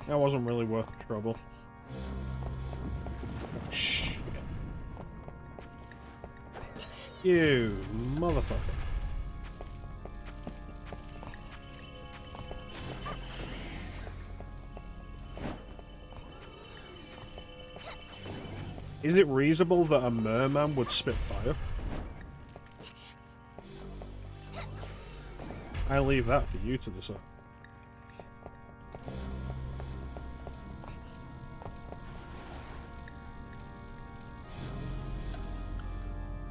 [SPEAKER 1] That wasn't really worth the trouble. Shh. You motherfucker. Is it reasonable that a merman would spit fire? I leave that for you to decide.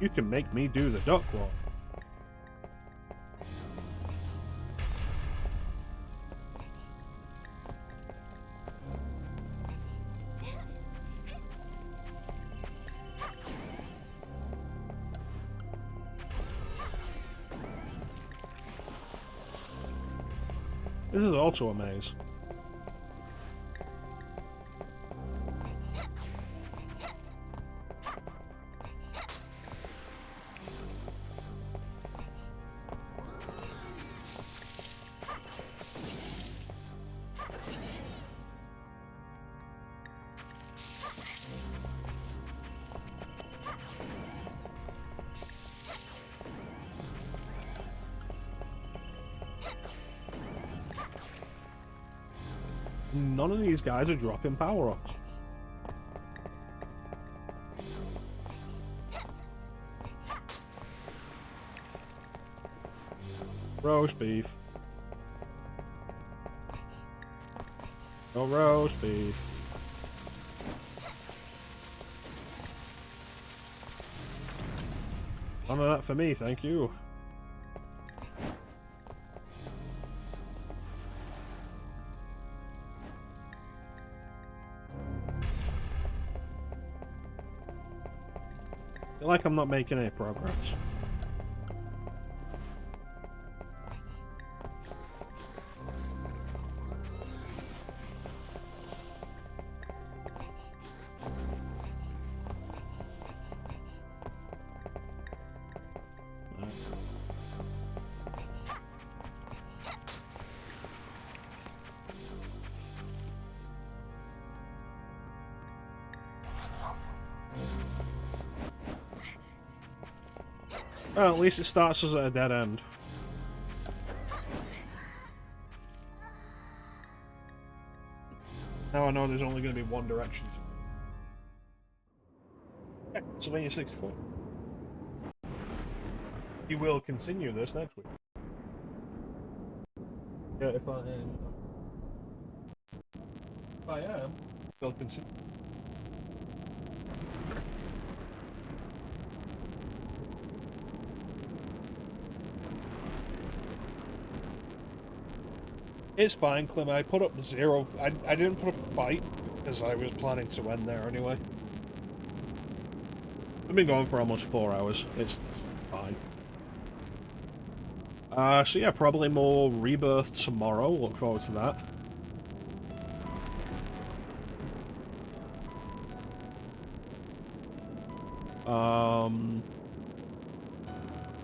[SPEAKER 1] You can make me do the duck walk. This is also a maze. None of these guys are dropping power-ups. Roast beef. No roast beef. None of that for me, thank you. Feel like I'm not making any progress. Well, at least it starts us at a dead end. Now I know there's only going to be one direction. Yeah, Castlevania 64. You will continue this next week. Yeah, if I am, they'll continue. It's fine, Clem. I put up 0. I didn't put up a fight because I was planning to end there anyway. We've been going for almost 4 hours. It's fine. So yeah, probably more Rebirth tomorrow. Look forward to that.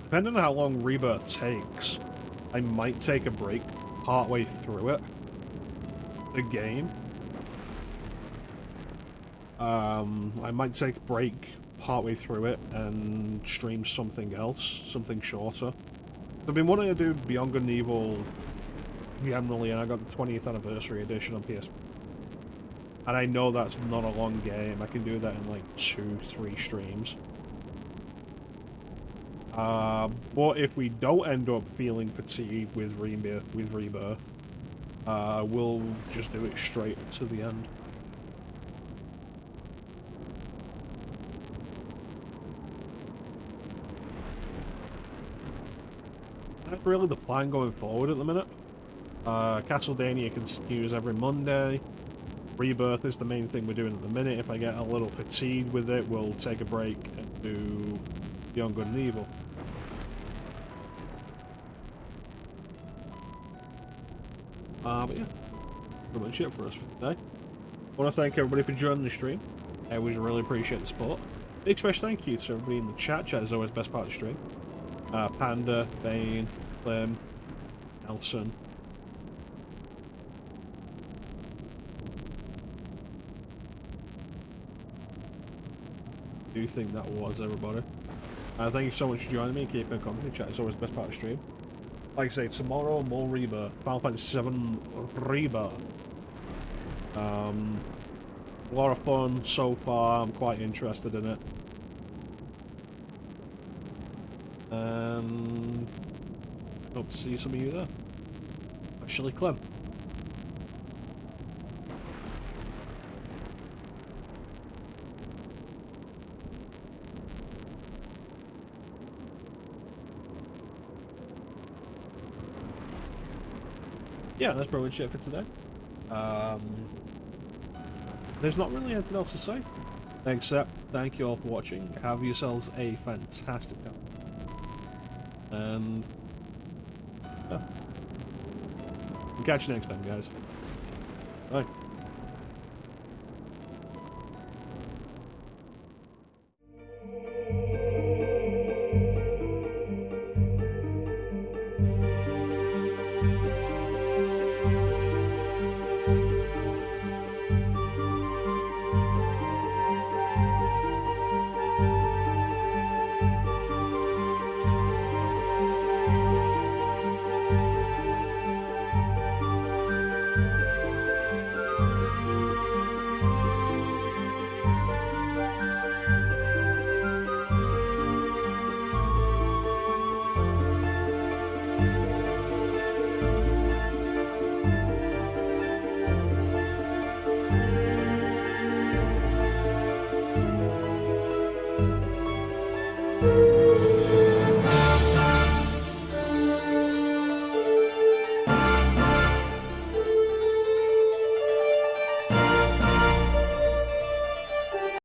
[SPEAKER 1] Depending on how long Rebirth takes, I might take a break partway through it. The game. I might take a break partway through it and stream something else, something shorter. I've been wanting to do Beyond Good and Evil generally, and I got the 20th anniversary edition on PS. And I know that's not a long game. I can do that in like 2-3 streams. But if we don't end up feeling fatigued with Rebirth, we'll just do it straight to the end. That's really the plan going forward at the minute. Castle-Day-nia continues every Monday. Rebirth is the main thing we're doing at the minute. If I get a little fatigued with it, we'll take a break and do Beyond Good and Evil. But yeah, pretty much it for us for today. I want to thank everybody for joining the stream. I always really appreciate the support. Big special thank you to everybody in the chat. Chat is always the best part of the stream. Panda, Bane, Clem, Nelson. I do think that was everybody. Thank you so much for joining me. Keep in company. Chat is always the best part of the stream. Like I say, tomorrow more Rebirth. Final Fantasy VII Rebirth. A lot of fun so far. I'm quite interested in it. And hope to see some of you there. Actually, Clem. yeah, that's pretty much it for today. There's not really anything else to say, except thank you all for watching. Have yourselves a fantastic time. And yeah. We'll catch you next time, guys. Bye.